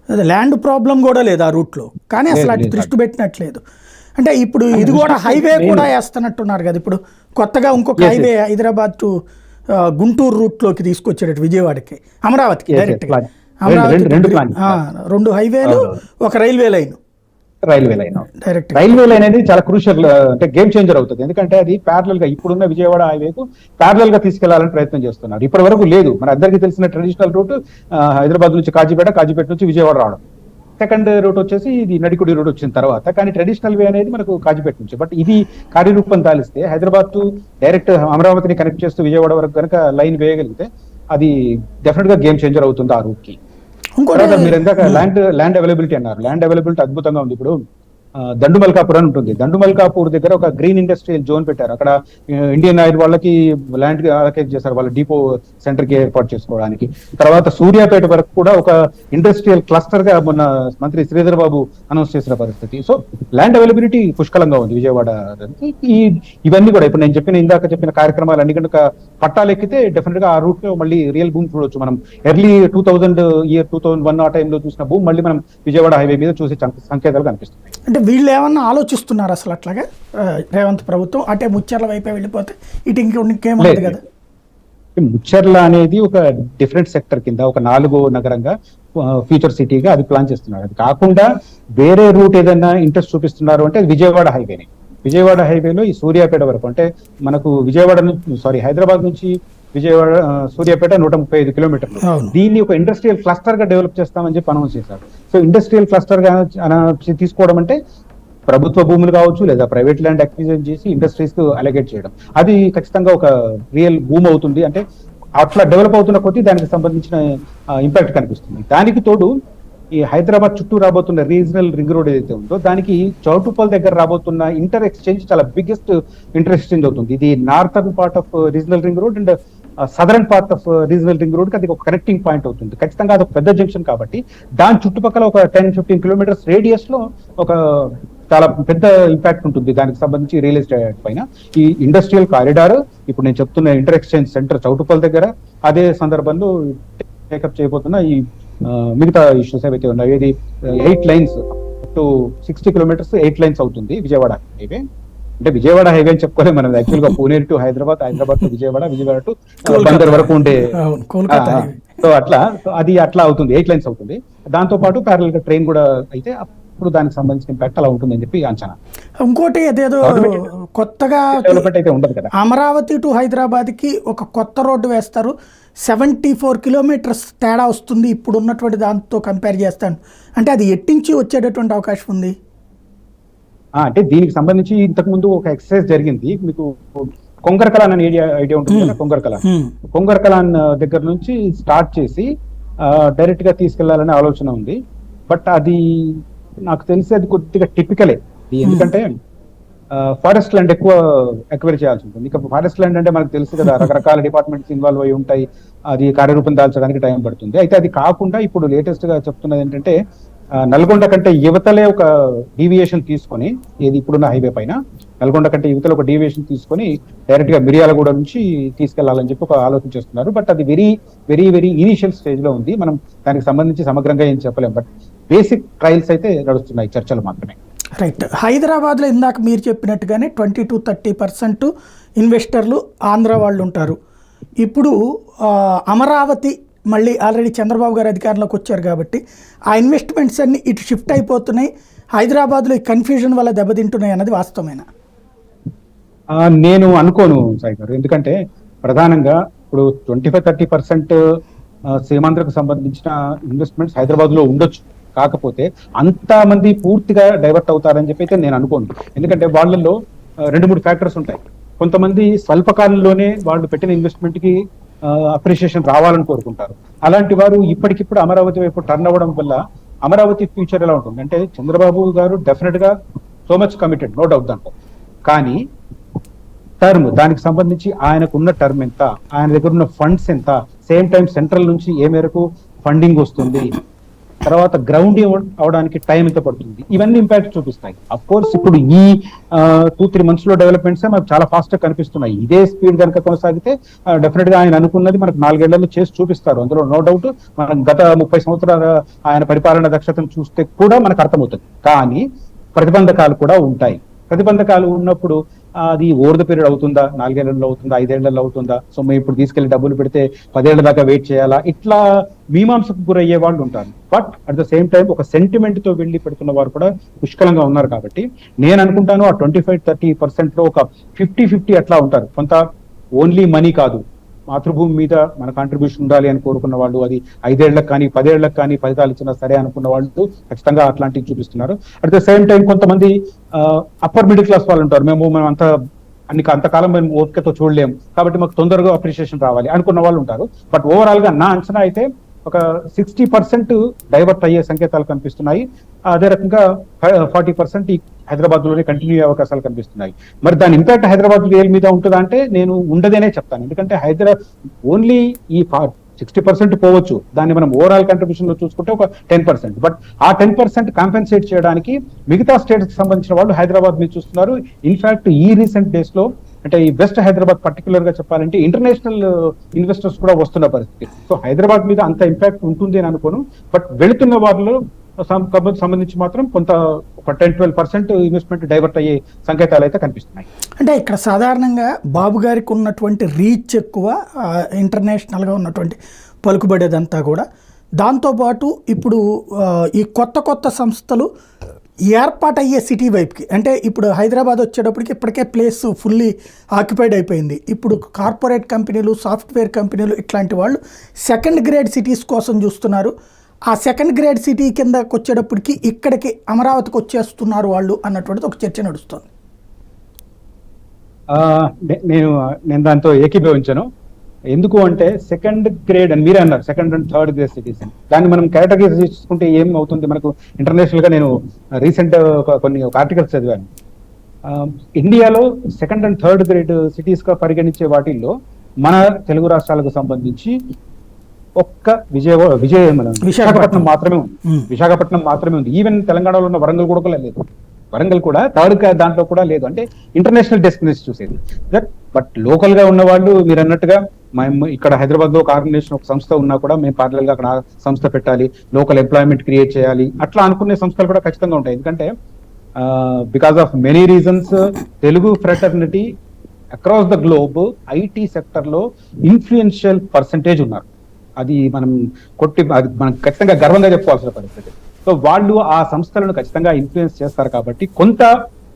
అదే ల్యాండ్ ప్రాబ్లం కూడా లేదు ఆ రూట్ లో. కానీ అసలు అటు దృష్టి పెట్టినట్లేదు. అంటే ఇప్పుడు ఇది కూడా హైవే కూడా వేస్తున్నట్టున్నారు కదా. ఇప్పుడు కొత్తగా ఇంకొక highway Hyderabad to Guntur route లోకి తీసుకొచ్చేటట్టు విజయవాడకి, అమరావతికి డైరెక్ట్ గా. అమరావతి 2 హైవేలు, ఒక రైల్వే లైన్. రైల్వే లైన్ అనేది చాలా క్రూషియల్, అంటే గేమ్ చేంజర్ అవుతుంది. ఎందుకంటే అది ప్యారలల్ గా ఇప్పుడున్న విజయవాడ హైవేకు ప్యారలల్ గా తీసుకెళ్లాలని ప్రయత్నం చేస్తున్నారు. ఇప్పటి వరకు లేదు. మన అందరికీ తెలిసిన ట్రెడిషనల్ రూట్ హైదరాబాద్ నుంచి కాజీపేట నుంచి విజయవాడ రావడం. సెకండ్ రూట్ వచ్చేసి ఇది నడికుడి రూట్ వచ్చిన తర్వాత. కానీ ట్రెడిషనల్ వే అనేది మనకు కాజీపేట నుంచి. బట్ ఇది కార్యరూపం దాలిస్తే హైదరాబాద్ టు డైరెక్ట్ అమరావతిని కనెక్ట్ చేస్తూ విజయవాడ వరకు కనుక లైన్ వేయగలిగితే అది డెఫినెట్ గా గేమ్ చేంజర్ అవుతుంది ఆ రూట్ కి. మీరు ఎందాక ల్యాండ్ అవైలబిలిటీ అన్నారు. ల్యాండ్ అవైలబిలిటీ అద్భుతంగా ఉంది. ఇప్పుడు దండుమల్కాపూర్ అని ఉంటుంది. దండుమల్కాపూర్ దగ్గర ఒక గ్రీన్ ఇండస్ట్రియల్ జోన్ పెట్టారు. అక్కడ ఇండియన్ ఆయిల్ వాళ్ళకి ల్యాండ్ అలొకేట్ చేశారు, వాళ్ళ డిపో సెంటర్ కి ఏర్పాటు చేసుకోవడానికి. తర్వాత సూర్యాపేట వరకు కూడా ఒక ఇండస్ట్రియల్ క్లస్టర్ గా మొన్న మంత్రి శ్రీధర్ బాబు అనౌన్స్ చేసిన పరిస్థితి. సో ల్యాండ్ అవైలబిలిటీ పుష్కలంగా ఉంది విజయవాడ. ఇవన్నీ కూడా ఇప్పుడు నేను ఇందాక చెప్పిన కార్యక్రమాలు అన్ని కనుక పట్టాలెక్కితే డెఫినెట్ గా ఆ రూట్ లో మళ్ళీ రియల్ భూమి చూడొచ్చు. మనం ఎర్లీ 2001 ఆ టైంలో చూసిన భూమి మళ్ళీ మనం విజయవాడ హైవే మీద చూసే సంకేతాలు కనిపిస్తున్నాయి. అంటే వీళ్ళు ఏమన్నా ఆలోచిస్తున్నారు అసలు అట్లాగా రేవంత్ ప్రభుత్వం? అంటే ముచ్చర్ల వైపే వెళ్ళిపోతే ఇటు ఇంకేముంది కదా. ముచ్చర్ల అనేది ఒక డిఫరెంట్ సెక్టర్ కింద ఒక 4వ నగరంగా ఫ్యూచర్ సిటీగా అది ప్లాన్ చేస్తున్నారు. అది కాకుండా వేరే రూట్ ఏదైనా ఇంట్రెస్ట్ చూపిస్తున్నారు అంటే విజయవాడ హైవేని. విజయవాడ హైవేలో ఈ సూర్యాపేట వరకు, అంటే మనకు హైదరాబాద్ నుంచి విజయవాడ సూర్యాపేట 135 కిలోమీటర్లు. దీన్ని ఒక ఇండస్ట్రియల్ క్లస్టర్ గా డెవలప్ చేస్తామని చెప్పి అనౌన్స్ చేశారు. సో ఇండస్ట్రియల్ క్లస్టర్ గా తీసుకోవడం అంటే ప్రభుత్వ భూములు కావచ్చు లేదా ప్రైవేట్ ల్యాండ్ అక్విజిషన్ చేసి ఇండస్ట్రీస్ కు అలొకేట్ చేయడం, అది ఖచ్చితంగా ఒక రియల్ భూమి అవుతుంది. అంటే అట్లా డెవలప్ అవుతున్న కొద్దీ దానికి సంబంధించిన ఇంపాక్ట్ కనిపిస్తుంది. దానికి తోడు ఈ హైదరాబాద్ చుట్టూ రాబోతున్న రీజనల్ రింగ్ రోడ్ ఏదైతే ఉందో దానికి చౌటుప్పల్ దగ్గర రాబోతున్న ఇంటర్ ఎక్స్చేంజ్ చాలా బిగ్గెస్ట్ ఇంటర్ ఎక్స్చేంజ్ అవుతుంది. ఇది northern part of regional ring road and southern part of regional ring road కి అది ఒక కనెక్టింగ్ పాయింట్ అవుతుంది. ఖచ్చితంగా అది ఒక పెద్ద జంక్షన్ కాబట్టి దాని చుట్టుపక్కల ఒక 10-15 కిలోమీటర్స్ రేడియస్ లో ఒక చాలా పెద్ద ఇంపాక్ట్ ఉంటుంది దానికి సంబంధించి రియల్ ఎస్టేట్ పైన. ఈ ఇండస్ట్రియల్ కారిడార్ ఇప్పుడు నేను చెప్తున్న ఇంటర్ ఎక్స్చేంజ్ సెంటర్ చౌటుప్పల్ దగ్గర, అదే సందర్భంలో టేకప్ చేయబోతున్న ఈ మిగతా ఇష్యూస్ ఏవైతే ఉన్నాయో, ఇది 8 లైన్స్ టు 60 కిలోమీటర్స్ 8 లైన్స్ అవుతుంది విజయవాడ హైవే. అంటే విజయవాడ హైవే అని చెప్పుకోలేదు మనం, యాక్చువల్ గా Pune to Hyderabad to Vijayawada to Bandar వరకు ఉండే. సో అది అట్లా అవుతుంది, 8 లైన్స్ అవుతుంది. దాంతో పాటు ప్యారల్ గా ట్రైన్ కూడా అయితే ఇప్పుడు దానికి సంబంధించిన ఇంపాక్ట్ అలా ఉంటుందని చెప్పి అంచనా. ఇంకోటి అదేదో కొత్తగా డెవలప్మెంట్ అయితే ఉండదు కదా. అమరావతి టు హైదరాబాద్కి ఒక కొత్త రోడ్డు వేస్తారు, 74 కిలోమీటర్స్ తేడా వస్తుంది ఇప్పుడు ఉన్నటువంటి దాంతో కంపేర్ చేస్తాను అంటే అది ఎట్టించి వచ్చేటటువంటి అవకాశం ఉంది. అంటే దీనికి సంబంధించి ఇంతకు ముందు ఒక ఎక్సర్సైజ్ జరిగింది. మీకు కొంగరకలాన్ అనే ఐడియా ఉంటుంది కదా. కొంగరకలాన్ దగ్గర నుంచి స్టార్ట్ చేసి డైరెక్ట్ గా తీసుకెళ్లాలనే ఆలోచన ఉంది. బట్ అది నాకు తెలిసి అది కొద్దిగా టిపికలే. ఎందుకంటే ఫారెస్ట్ ల్యాండ్ ఎక్కువ ఎక్వైర్ చేయాల్సి ఉంటుంది. ఇక ఫారెస్ట్ ల్యాండ్ అంటే మనకు తెలుసు కదా, రకరకాల డిపార్ట్మెంట్స్ ఇన్వాల్వ్ అయి ఉంటాయి, అది కార్యరూపం దాల్చడానికి టైం పడుతుంది. అయితే అది కాకుండా ఇప్పుడు లేటెస్ట్ గా చెప్తున్నది ఏంటంటే నల్గొండ కంటే యువతలే ఒక డీవియేషన్ తీసుకొని, ఏది ఇప్పుడున్న హైవే పైన నల్గొండ కంటే యువతలో ఒక డీవియేషన్ తీసుకొని డైరెక్ట్ గా మిర్యాలగూడ నుంచి తీసుకెళ్లాలని చెప్పి ఒక ఆలోచన చేస్తున్నారు. బట్ అది very very very initial stage లో ఉంది. మనం దానికి సంబంధించి సమగ్రంగా ఏం చెప్పలేం. బట్ బేసిక్ ట్రయల్స్ అయితే నడుస్తున్నాయి, చర్చలు మాత్రమే. రైట్. హైదరాబాద్లో ఇందాక మీరు చెప్పినట్టుగానే 20-30% ఇన్వెస్టర్లు ఆంధ్ర వాళ్ళు ఉంటారు. ఇప్పుడు అమరావతి మళ్ళీ ఆల్రెడీ చంద్రబాబు గారు అధికారంలోకి వచ్చారు కాబట్టి ఆ ఇన్వెస్ట్మెంట్స్ అన్ని ఇటు షిఫ్ట్ అయిపోతున్నాయి. హైదరాబాద్లో ఈ కన్ఫ్యూజన్ వల్ల దెబ్బతింటున్నాయి అన్నది వాస్తవమేనా? నేను అనుకోను సాయి గారు. ఎందుకంటే ప్రధానంగా ఇప్పుడు 25-30% సీమాంధ్రకు సంబంధించిన ఇన్వెస్ట్మెంట్స్ హైదరాబాద్ లో ఉండొచ్చు. కాకపోతే అంత మంది పూర్తిగా డైవర్ట్ అవుతారని చెప్పి అయితే నేను అనుకోను. ఎందుకంటే వాళ్ళల్లో 2-3 ఫ్యాక్టర్స్ ఉంటాయి. కొంతమంది స్వల్పకాలంలోనే వాళ్ళు పెట్టిన ఇన్వెస్ట్మెంట్ కి అప్రిషియేషన్ రావాలని కోరుకుంటారు. అలాంటి వారు ఇప్పటికిప్పుడు అమరావతి వైపు టర్న్ అవ్వడం వల్ల అమరావతి ఫ్యూచర్ ఎలా ఉంటుంది అంటే, చంద్రబాబు గారు డెఫినెట్ గా so much committed, no doubt దాంట్లో. కానీ టర్మ్, దానికి సంబంధించి ఆయనకు ఉన్న టర్మ్ ఎంత, ఆయన దగ్గర ఉన్న ఫండ్స్ ఎంత, సేమ్ టైం సెంట్రల్ నుంచి ఏ మేరకు ఫండింగ్ వస్తుంది, తర్వాత గ్రౌండ్ అవడానికి టైం ఎంత పడుతుంది, ఇవన్నీ ఇంపాక్ట్ చూపిస్తాయి. అఫ్ కోర్స్ ఇప్పుడు ఈ 2-3 months లో డెవలప్మెంట్స్ మనకు చాలా ఫాస్ట్ గా కనిపిస్తున్నాయి. ఇదే స్పీడ్ కనుక కొనసాగితే డెఫినెట్ గా ఆయన అనుకున్నది మనకు 4 ఏళ్లలో చేసి చూపిస్తారు, అందులో నో డౌట్. మనం గత 30 సంవత్సరాల ఆయన పరిపాలన దక్షతను చూస్తే కూడా మనకు అర్థమవుతుంది. కానీ ప్రతిబంధకాలు కూడా ఉంటాయి. ప్రతిబంధకాలు ఉన్నప్పుడు అది ఓవర్ ద పీరియడ్ అవుతుందా, 4 ఏళ్లలో అవుతుందా, 5 ఏళ్లలో అవుతుందా, సో మేము ఇప్పుడు తీసుకెళ్లి డబ్బులు పెడితే 10 ఏళ్ల దాకా వెయిట్ చేయాలా, ఇట్లా మీమాంసకు గురయ్యే వాళ్ళు ఉంటారు. But at the same time ఒక సెంటిమెంట్ తో వెళ్ళి పెడుతున్న వారు కూడా పుష్కలంగా ఉన్నారు. కాబట్టి నేను అనుకుంటాను ఆ 25-30% లో ఒక 50-50 అట్లా ఉంటారు. కొంత ఓన్లీ మనీ కాదు, మాతృభూమి మీద మన కాంట్రిబ్యూషన్ ఉండాలి అని కోరుకున్న వాళ్ళు, అది 5 ఏళ్లకు కానీ 10 ఏళ్లకు కానీ ఫలితాలు ఇచ్చినా సరే అనుకున్న వాళ్ళు ఖచ్చితంగా అట్లాంటివి చూపిస్తున్నారు. అట్ ద సేమ్ టైం కొంతమంది అప్పర్ మిడిల్ క్లాస్ వాళ్ళు ఉంటారు, మేము అంతకాలం మేము ఓపికతో చూడలేము కాబట్టి మాకు తొందరగా అప్రిషియేషన్ రావాలి అనుకున్న వాళ్ళు ఉంటారు. బట్ ఓవరాల్ గా నా అంచనా అయితే ఒక 60% డైవర్ట్ అయ్యే సంకేతాలు కనిపిస్తున్నాయి. అదే రకంగా 40% ఈ హైదరాబాద్ లోనే కంటిన్యూ అయ్యే అవకాశాలు కనిపిస్తున్నాయి. మరి దాని ఇంపాక్ట్ హైదరాబాద్ రియల్ మీద ఉంటుందా అంటే నేను ఉండదనే చెప్తాను. ఎందుకంటే ఓన్లీ ఈ 60% పోవచ్చు, దాన్ని మనం ఓవరాల్ కంట్రిబ్యూషన్ లో చూసుకుంటే ఒక 10%. బట్ ఆ 10% కాంపెన్సేట్ చేయడానికి మిగతా స్టేట్స్ కి సంబంధించిన వాళ్ళు హైదరాబాద్ మీద చూస్తున్నారు. ఇన్ఫాక్ట్ ఈ రీసెంట్ డేస్ లో అంటే ఈ వెస్ట్ హైదరాబాద్ పర్టికులర్ గా చెప్పాలంటే ఇంటర్నేషనల్ ఇన్వెస్టర్స్ కూడా వస్తున్న పరిస్థితి. సో హైదరాబాద్ మీద అంత ఇంపాక్ట్ ఉంటుంది అని అనుకోను. బట్ వెళుతున్న వారిలో సంబంధించి మాత్రం కొంత ఒక 10-12% ఇన్వెస్ట్మెంట్ డైవర్ట్ అయ్యే సంకేతాలు అయితే కనిపిస్తున్నాయి. అంటే ఇక్కడ సాధారణంగా బాబు గారికి ఉన్నటువంటి రీచ్ ఎక్కువ, ఇంటర్నేషనల్గా ఉన్నటువంటి పలుకుబడేదంతా కూడా. దాంతోపాటు ఇప్పుడు ఈ కొత్త సంస్థలు ఏర్పాటయ్యే సిటీ వైపుకి, అంటే ఇప్పుడు హైదరాబాద్ వచ్చేటప్పటికి ఇప్పటికే ప్లేస్ ఫుల్లీ ఆక్యుపైడ్ అయిపోయింది. ఇప్పుడు కార్పొరేట్ కంపెనీలు, సాఫ్ట్వేర్ కంపెనీలు ఇట్లాంటి వాళ్ళు సెకండ్ గ్రేడ్ సిటీస్ కోసం చూస్తున్నారు. ఆ సెకండ్ గ్రేడ్ సిటీ కిందకి వచ్చేటప్పటికి ఇక్కడికి అమరావతికి వచ్చేస్తున్నారు వాళ్ళు అన్నటువంటిది ఒక చర్చ నడుస్తుంది. నేను దాంతో ఏకీభవించను. ఎందుకు అంటే సెకండ్ గ్రేడ్ అని మీరే అన్నారు, second and third grade cities అని. దాన్ని మనం కేటగిరీ చూసుకుంటే ఏం అవుతుంది మనకు ఇంటర్నేషనల్ గా, నేను రీసెంట్ కొన్ని ఆర్టికల్స్ చదివాను. ఇండియాలో second and third grade cities గా పరిగణించే వాటిల్లో మన తెలుగు రాష్ట్రాలకు సంబంధించి ఒక్క విశాఖపట్నం మాత్రమే ఉంది. ఈవెన్ తెలంగాణలో ఉన్న వరంగల్ కూడా లేదు. వరంగల్ కూడా థర్డ్ దాంట్లో కూడా లేదు. అంటే ఇంటర్నేషనల్ డెస్టినేషన్ చూసేది. బట్ లోకల్ గా ఉన్న వాళ్ళు మీరు అన్నట్టుగా మేము ఇక్కడ హైదరాబాద్ లో ఒక ఆర్గనైజేషన్, ఒక సంస్థ ఉన్నా కూడా మేము పార్లల్ గా అక్కడ సంస్థ పెట్టాలి, లోకల్ ఎంప్లాయ్మెంట్ క్రియేట్ చేయాలి, అట్లా అనుకునే సంస్థలు కూడా ఖచ్చితంగా ఉంటాయి. ఎందుకంటే because of many reasons Telugu fraternity across the globe IT sector లో ఇన్ఫ్లుయెన్షియల్ పర్సంటేజ్ ఉన్నారు. అది మనం ఖచ్చితంగా గర్వంగా చెప్పుకోవాల్సిన పరిస్థితి. సో వాళ్ళు ఆ సంస్థలను ఖచ్చితంగా ఇన్ఫ్లుయెన్స్ చేస్తారు కాబట్టి కొంత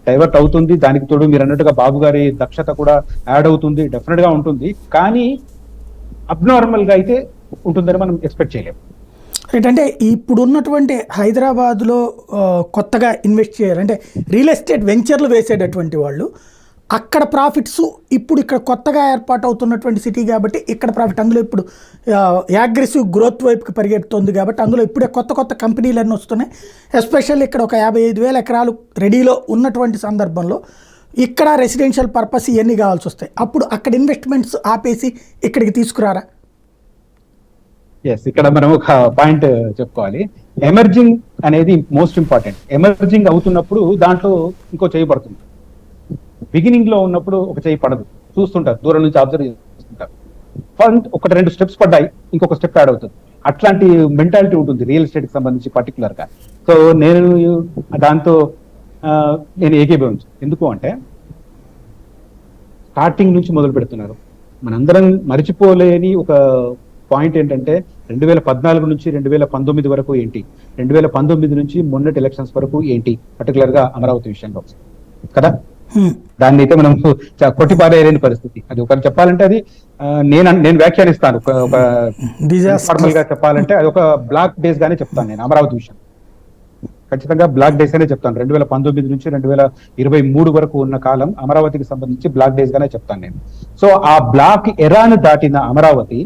డైవర్ట్ అవుతుంది. దానికి తోడు మీరు అన్నట్టుగా బాబు గారి దక్షత కూడా యాడ్ అవుతుంది, డెఫినెట్ గా ఉంటుంది. కానీ అబ్నార్మల్ గా అయితే ఉంటుందని మనం ఎక్స్పెక్ట్ చేయలేము. రైట్. అంటే ఇప్పుడు ఉన్నటువంటి హైదరాబాద్లో కొత్తగా ఇన్వెస్ట్ చేయాలి అంటే రియల్ ఎస్టేట్ వెంచర్లు వేసేటటువంటి వాళ్ళు అక్కడ ప్రాఫిట్స్ ఇప్పుడు ఇక్కడ కొత్తగా ఏర్పాటు అవుతున్నటువంటి సిటీ కాబట్టి ఇక్కడ ప్రాఫిట్ అందులో ఇప్పుడు యాగ్రెసివ్ గ్రోత్ వైపుకి పరిగెడుతుంది కాబట్టి అందులో ఇప్పుడే కొత్త కొత్త కంపెనీలు అన్నీ వస్తున్నాయి. ఎస్పెషల్లీ ఇక్కడ ఒక 55,000 ఎకరాలు రెడీలో ఉన్నటువంటి సందర్భంలో ఇక్కడ రెసిడెన్షియల్ పర్పస్ ఇవన్నీ కావాల్సి వస్తాయి. అప్పుడు అక్కడ ఇన్వెస్ట్మెంట్స్ ఆపేసి ఇక్కడికి తీసుకురారా? ఎస్, ఇక్కడ మనం ఒక పాయింట్ చెప్పుకోవాలి. ఎమర్జింగ్ అనేది మోస్ట్ ఇంపార్టెంట్. ఎమర్జింగ్ అవుతున్నప్పుడు దాంట్లో ఇంకో చేయబడుతుంది. బిగినింగ్ లో ఉన్నప్పుడు ఒక చేయి పడదు, చూస్తుంటారు, దూరం నుంచి అబ్జర్వ్ చేస్తుంటారు. ఒకటి రెండు స్టెప్స్ పడ్డాయి, ఇంకొక స్టెప్ యాడ్ అవుతుంది. అట్లాంటి మెంటాలిటీ ఉంటుంది రియల్ ఎస్టేట్ కి సంబంధించి పర్టికులర్ గా. సో నేను దాంతో నేను ఏకీభవించు. ఎందుకు అంటే స్టార్టింగ్ నుంచి మొదలు పెడుతున్నారు. మనందరం మర్చిపోలేని ఒక పాయింట్ ఏంటంటే 2014 నుంచి 2019 వరకు ఏంటి, 2019 నుంచి మొన్నటి ఎలక్షన్స్ వరకు ఏంటి, పర్టికులర్ గా అమరావతి విషయంలో కదా. దాన్ని అయితే మనం కొట్టిపారేయలేని పరిస్థితి. అది ఒకరు చెప్పాలంటే అది నేను వ్యాఖ్యానిస్తాను. ఒక నార్మల్ గా చెప్పాలంటే అది ఒక బ్లాక్ డేస్ గానే చెప్తాను నేను అమరావతి విషయం. ఖచ్చితంగా బ్లాక్ డేస్ అనే చెప్తాను. 2019 నుంచి 2023 వరకు ఉన్న కాలం అమరావతికి సంబంధించి బ్లాక్ డేస్ గానే చెప్తాను నేను. సో ఆ బ్లాక్ ఎరాను దాటిన అమరావతి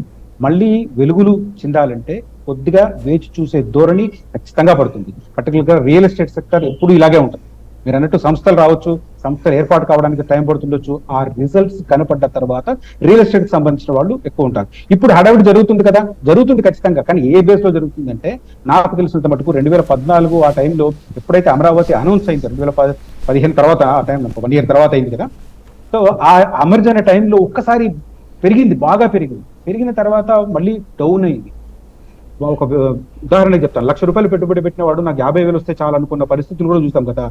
మళ్ళీ వెలుగులు చిందాలంటే కొద్దిగా వేచి చూసే ధోరణి ఖచ్చితంగా పడుతుంది. పర్టికులర్ గా రియల్ ఎస్టేట్ సెక్టర్ ఎప్పుడు ఇలాగే ఉంటుంది. మీరు అన్నట్టు సంస్థలు రావచ్చు, సంస్థలు ఏర్పాటు కావడానికి టైం పడుతుండొచ్చు. ఆ రిజల్ట్స్ కనపడ్డ తర్వాత రియల్ ఎస్టేట్ కి సంబంధించిన వాళ్ళు ఎక్కువ ఉంటారు. ఇప్పుడు హడావిడి జరుగుతుంది కదా, జరుగుతుంది ఖచ్చితంగా. కానీ ఏ బేస్ లో జరుగుతుందంటే నాకు తెలిసినంత మటుకు 2014 ఆ టైంలో ఎప్పుడైతే అమరావతి అనౌన్స్ అయింది, 2015 తర్వాత, ఆ టైంలో 1 year తర్వాత అయింది కదా. సో ఆ అమర్జ్ అనే టైంలో ఒక్కసారి పెరిగింది, బాగా పెరిగింది. పెరిగిన తర్వాత మళ్ళీ డౌన్ అయింది. ఒక ఉదాహరణ చెప్తాను. 1,00,000 రూపాయలు పెట్టుబడి పెట్టిన వాడు నాకు 50,000 వస్తే చాలా అనుకున్న పరిస్థితులు కూడా చూస్తాం కదా.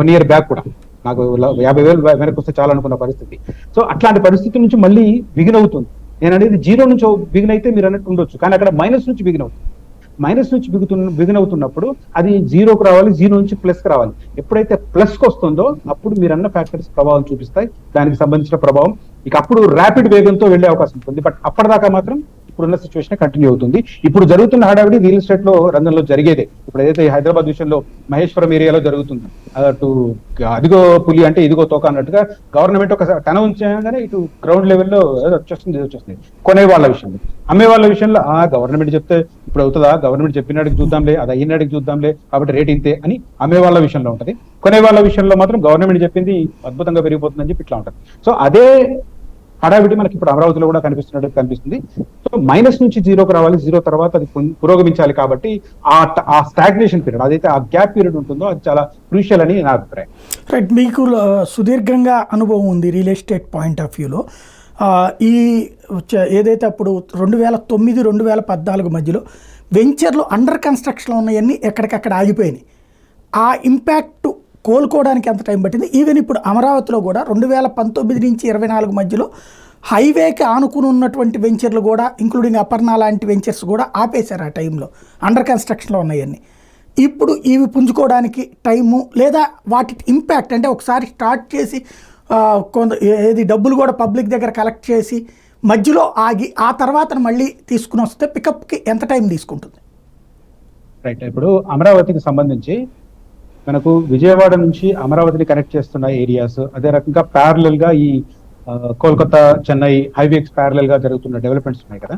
1 year బ్యాక్ కూడా నాకు 50,000 వెనక్కి వస్తే చాలా అనుకున్న పరిస్థితి. సో అట్లాంటి పరిస్థితి నుంచి మళ్ళీ బిగిన్ అవుతుంది. నేను అనేది జీరో నుంచి బిగిన్ అయితే మీరు అన్నట్టు ఉండొచ్చు, కానీ అక్కడ మైనస్ నుంచి బిగిన్ అవుతుంది. మైనస్ నుంచి బిగిన్ అవుతున్నప్పుడు అది జీరోకి రావాలి, జీరో నుంచి ప్లస్ కి రావాలి. ఎప్పుడైతే ప్లస్ కి వస్తుందో అప్పుడు మీరు అన్న ఫ్యాక్టర్స్ ప్రభావం చూపిస్తాయి, దానికి సంబంధించిన ప్రభావం. ఇక అప్పుడు ర్యాపిడ్ వేగంతో వెళ్లే అవకాశం ఉంటుంది. బట్ అప్పటిదాకా మాత్రం ఇప్పుడున్న సిచ్యువేషన్ కంటిన్యూ అవుతుంది. ఇప్పుడు జరుగుతున్న హడావిడి రియల్ ఎస్టేట్ లో రంగంలో జరిగేదే. ఇప్పుడు ఏదైతే హైదరాబాద్ విషయంలో మహేశ్వరం ఏరియాలో జరుగుతుంది, అటు అదిగో పులి అంటే ఇదిగో తోక అన్నట్టుగా గవర్నమెంట్ ఒక టన ఉంచగానే ఇటు గ్రౌండ్ లెవెల్లో వచ్చేస్తుంది. కొనే వాళ్ళ విషయంలో, అమ్మే వాళ్ళ విషయంలో గవర్నమెంట్ చెప్తే ఇప్పుడు అవుతుందా, గవర్నమెంట్ చెప్పినాడికి చూద్దాంలే, అది అయినాడికి చూద్దాంలే, కాబట్టి రేట్ ఇంతే అని అమ్మే వాళ్ళ విషయంలో ఉంటది. కొనే వాళ్ళ విషయంలో మాత్రం గవర్నమెంట్ చెప్పింది అద్భుతంగా పెరిగిపోతుందని చెప్పి ఇట్లా ఉంటది. సో అదే హడావిడి మనకి ఇప్పుడు అమరావతిలో కూడా కనిపిస్తుంది. సో మైనస్ నుంచి జీరోకి రావాలి, జీరో తర్వాత అది పురోగమించాలి. కాబట్టి ఆ స్టాగ్నేషన్ పీరియడ్, అదైతే ఆ గ్యాప్ పీరియడ్ ఉంటుందో అది చాలా క్రూషియల్ అని నా అభిప్రాయం. రైట్. మీకు సుదీర్ఘంగా అనుభవం ఉంది రియల్ ఎస్టేట్ పాయింట్ ఆఫ్ వ్యూలో. ఈ ఏదైతే అప్పుడు 2009, 2014 మధ్యలో వెంచర్లు అండర్ కన్స్ట్రక్షన్లో ఉన్నాయన్నీ ఎక్కడికక్కడ ఆగిపోయినాయి. ఆ ఇంపాక్ట్ కోలుకోవడానికి ఎంత టైం పట్టింది? ఈవెన్ ఇప్పుడు అమరావతిలో కూడా 2019 నుంచి 2024 మధ్యలో హైవేకి ఆనుకుని ఉన్నటువంటి వెంచర్లు కూడా, ఇంక్లూడింగ్ అపర్ణ లాంటి వెంచర్స్ కూడా ఆపేశారు ఆ టైంలో, అండర్ కన్స్ట్రక్షన్లో ఉన్నాయన్నీ. ఇప్పుడు ఇవి పుంజుకోవడానికి టైము లేదా వాటి ఇంపాక్ట్ అంటే ఒకసారి స్టార్ట్ చేసి కొంత ఏది డబ్బులు కూడా పబ్లిక్ దగ్గర కలెక్ట్ చేసి మధ్యలో ఆగి ఆ తర్వాత మళ్ళీ తీసుకుని వస్తే పికప్కి ఎంత టైం తీసుకుంటుంది? రైట్. ఇప్పుడు అమరావతికి సంబంధించి మనకు విజయవాడ నుంచి అమరావతిని కనెక్ట్ చేస్తున్న ఏరియాస్, అదే రకంగా ప్యారలల్ గా ఈ కోల్కతా చెన్నై హైవేస్ ప్యారలల్ గా జరుగుతున్న డెవలప్మెంట్స్ ఉన్నాయి కదా.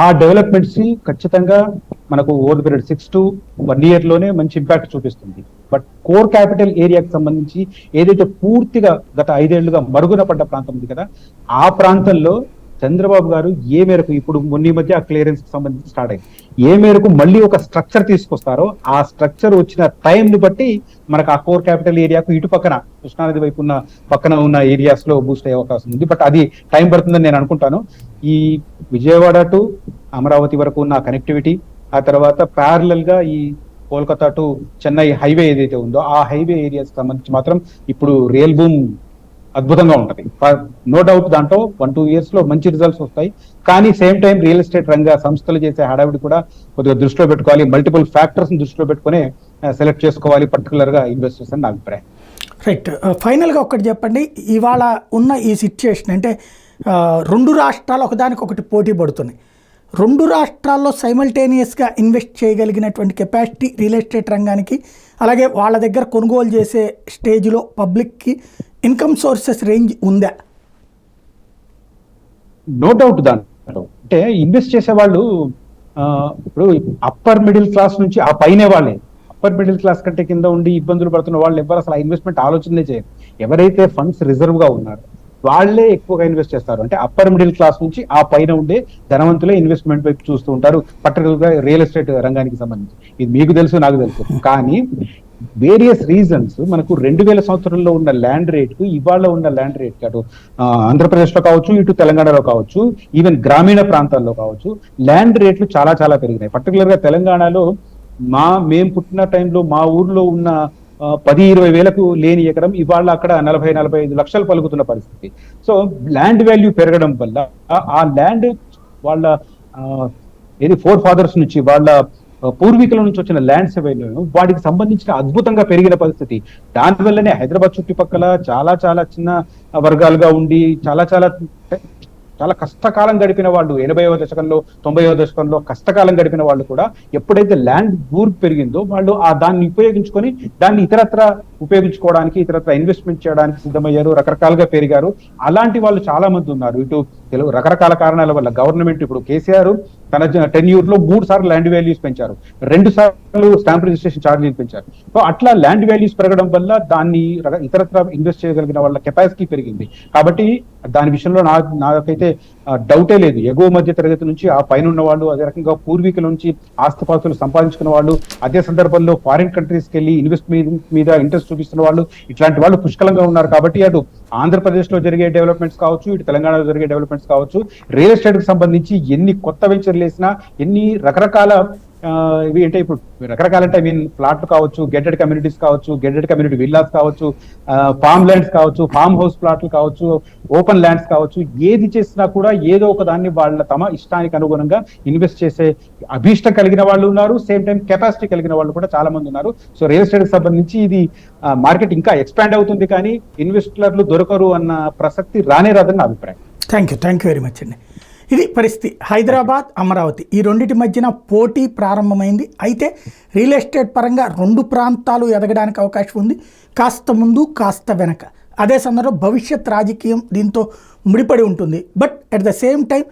ఆ డెవలప్మెంట్స్ ఖచ్చితంగా మనకు over the period 6 to 1 year లోనే మంచి ఇంపాక్ట్ చూపిస్తుంది. బట్ కోర్ క్యాపిటల్ ఏరియాకి సంబంధించి ఏదైతే పూర్తిగా గత 5 ఏళ్లుగా మరుగున పడ్డ ప్రాంతం ఉంది కదా, ఆ ప్రాంతంలో చంద్రబాబు గారు ఏ మేరకు ఇప్పుడు మొన్న మధ్య ఆ క్లియరెన్స్ కి సంబంధించి స్టార్ట్ అయింది, ఏ మేరకు మళ్ళీ ఒక స్ట్రక్చర్ తీసుకొస్తారో ఆ స్ట్రక్చర్ వచ్చిన టైం ని బట్టి మనకు ఆ కోర్ క్యాపిటల్ ఏరియాకు ఇటు పక్కన కృష్ణానది వైపు ఉన్న పక్కన ఉన్న ఏరియాస్ లో బూస్ట్ అయ్యే అవకాశం ఉంది. బట్ అది టైం పడుతుందని నేను అనుకుంటాను. ఈ విజయవాడ టు అమరావతి వరకు ఉన్న కనెక్టివిటీ, ఆ తర్వాత ప్యారలల్ గా ఈ కోల్కతా టు చెన్నై హైవే ఏదైతే ఉందో ఆ హైవే ఏరియాస్ సంబంధించి మాత్రం ఇప్పుడు రియల్ బూమ్ అద్భుతంగా ఉంటది. నో డౌట్ దాంట్లో 1-2 years లో మంచి రిజల్ట్స్ వస్తాయి. కానీ సేమ్ టైం రియల్ ఎస్టేట్ రంగ సంస్థలు చేసే హడావిడి కూడా కొద్దిగా దృష్టిలో పెట్టుకోవాలి. మల్టిపుల్ ఫ్యాక్టర్స్ దృష్టిలో పెట్టుకుని సెలెక్ట్ చేసుకోవాలి పర్టికులర్ గా ఇన్వెస్టర్స్ అని నా అభిప్రాయం. రైట్. ఫైనల్గా ఒక్కటి చెప్పండి, ఇవాళ ఉన్న ఈ సిచ్యుయేషన్ అంటే 2 రాష్ట్రాలు ఒకదానికొకటి పోటీ పడుతున్నాయి. 2 రాష్ట్రాల్లో సైమల్టేనియస్గా ఇన్వెస్ట్ చేయగలిగినటువంటి కెపాసిటీ రియల్ ఎస్టేట్ రంగానికి, అలాగే వాళ్ళ దగ్గర కొనుగోలు చేసే స్టేజ్లో పబ్లిక్కి ఇన్కమ్ సోర్సెస్ రేంజ్ ఉందా? నో డౌట్ దాంట్లో అంటే ఇన్వెస్ట్ చేసే వాళ్ళు ఇప్పుడు అప్పర్ మిడిల్ క్లాస్ నుంచి ఆ పైనే వాళ్ళే. అప్పర్ మిడిల్ క్లాస్ కంటే కింద ఉండి ఇబ్బందులు పడుతున్న వాళ్ళు ఎవరు అసలు ఆ ఇన్వెస్ట్మెంట్ ఆలోచనే చేయరు. ఎవరైతే ఫండ్స్ రిజర్వ్ గా ఉన్నారో వాళ్ళే ఎక్కువగా ఇన్వెస్ట్ చేస్తారు. అంటే అప్పర్ మిడిల్ క్లాస్ నుంచి ఆ పైన ఉండే ధనవంతులే ఇన్వెస్ట్మెంట్ వైపు చూస్తూ ఉంటారు, పర్టికులర్ గా రియల్ ఎస్టేట్ రంగానికి సంబంధించి. ఇది మీకు తెలుసు, నాకు తెలుసు. కానీ వేరియస్ రీజన్స్ మనకు 2000 సంవత్సరంలో ఉన్న ల్యాండ్ రేట్ కు ఇవాళ ఉన్న ల్యాండ్ రేట్ అటు ఆంధ్రప్రదేశ్ లో కావచ్చు, ఇటు తెలంగాణలో కావచ్చు, ఈవెన్ గ్రామీణ ప్రాంతాల్లో కావచ్చు, ల్యాండ్ రేట్లు చాలా చాలా పెరిగినాయి. పర్టికులర్ గా తెలంగాణలో మేము పుట్టిన టైంలో మా ఊర్లో ఉన్న 10-20 వేలకు లేని ఎకరం ఇవాళ అక్కడ 40-45 లక్షలు పలుకుతున్న పరిస్థితి. సో ల్యాండ్ వాల్యూ పెరగడం వల్ల ఆ ల్యాండ్ వాళ్ళ ఏది ఫాదర్స్ నుంచి వాళ్ళ పూర్వీకుల నుంచి వచ్చిన ల్యాండ్స్ ఏవైనా వాటికి సంబంధించిన అద్భుతంగా పెరిగిన పరిస్థితి. దానివల్లనే హైదరాబాద్ చుట్టుపక్కల చాలా చాలా చిన్న వర్గాలుగా ఉండి చాలా చాలా చాలా కష్టకాలం గడిపిన వాళ్ళు 80వ దశకంలో 90వ దశకంలో కష్టకాలం గడిపిన వాళ్ళు కూడా ఎప్పుడైతే ల్యాండ్ ఊరు పెరిగిందో వాళ్ళు దాన్ని ఉపయోగించుకొని దాన్ని ఇతరత్ర ఉపయోగించుకోవడానికి, ఇతరత్ర ఇన్వెస్ట్మెంట్ చేయడానికి సిద్ధమయ్యారు, రకరకాలుగా పెరిగారు. అలాంటి వాళ్ళు చాలా మంది ఉన్నారు. ఇటు రకరకాల కారణాల వల్ల గవర్నమెంట్ ఇప్పుడు కేసీఆర్ తన టెన్యూర్ లో 3 సార్లు ల్యాండ్ వాల్యూస్ పెంచారు, 2 సార్లు స్టాంప్ రిజిస్ట్రేషన్ ఛార్జీలు పెంచారు. సో అట్లా ల్యాండ్ వాల్యూస్ పెరగడం వల్ల దాన్ని ఇతరత్ర ఇన్వెస్ట్ చేయగలిగిన వాళ్ళ కెపాసిటీ పెరిగింది. కాబట్టి దాని విషయంలో నాకైతే డౌటే లేదు. ఎగువ మధ్య తరగతి నుంచి ఆ పైన ఉన్న వాళ్ళు, అదే రకంగా పూర్వీకుల నుంచి ఆస్తిపాస్తులు సంపాదించుకున్న వాళ్ళు, అదే సందర్భంలో ఫారిన్ కంట్రీస్కి వెళ్ళి ఇన్వెస్ట్మెంట్ మీద ఇంట్రెస్ట్ చూపిస్తున్న వాళ్ళు, ఇట్లాంటి వాళ్ళు పుష్కలంగా ఉన్నారు. కాబట్టి అటు ఆంధ్రప్రదేశ్ లో జరిగే డెవలప్మెంట్స్ కావచ్చు, ఇటు తెలంగాణలో జరిగే డెవలప్మెంట్స్ కావచ్చు, రియల్ ఎస్టేట్ కి సంబంధించి ఎన్ని కొత్త వెంచర్లు వేసినా, ఎన్ని రకరకాల ఇవి అంటే ఇప్పుడు రకరకాలంటే ఐ మీన్ ప్లాట్లు కావచ్చు, గెటెడ్ కమ్యూనిటీస్ కావచ్చు, గెటెడ్ కమ్యూనిటీ విల్లాస్ కావచ్చు, ఫామ్ ల్యాండ్స్ కావచ్చు, ఫామ్ హౌస్ ప్లాట్లు కావచ్చు, ఓపెన్ ల్యాండ్స్ కావచ్చు, ఏది చేసినా కూడా ఏదో ఒక దాన్ని వాళ్ళ తమ ఇష్టానికి అనుగుణంగా ఇన్వెస్ట్ చేసే అభీష్టం కలిగిన వాళ్ళు ఉన్నారు. సేమ్ టైం కెపాసిటీ కలిగిన వాళ్ళు కూడా చాలా మంది ఉన్నారు. సో రియల్ ఎస్టేట్ కి సంబంధించి ఇది మార్కెట్ ఇంకా ఎక్స్పాండ్ అవుతుంది, కానీ ఇన్వెస్టర్లు దొరకరు అన్న ప్రసక్తి రానే రాదని నా అభిప్రాయం. థ్యాంక్ యూ వెరీ మచ్ అండి. ఇది పరిస్థితి. హైదరాబాద్, అమరావతి ఈ రెండింటి మధ్యన పోటీ ప్రారంభమైంది. అయితే రియల్ ఎస్టేట్ పరంగా 2 ప్రాంతాలు ఎదగడానికి అవకాశం ఉంది, కాస్త ముందు కాస్త వెనక. అదే సందర్భంలో భవిష్యత్ రాజకీయం దీంతో ముడిపడి ఉంటుంది. But at the same time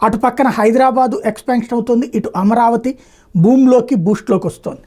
అటు పక్కన హైదరాబాదు ఎక్స్పాన్షన్ అవుతుంది, ఇటు అమరావతి భూమిలోకి బూస్ట్లోకి వస్తుంది.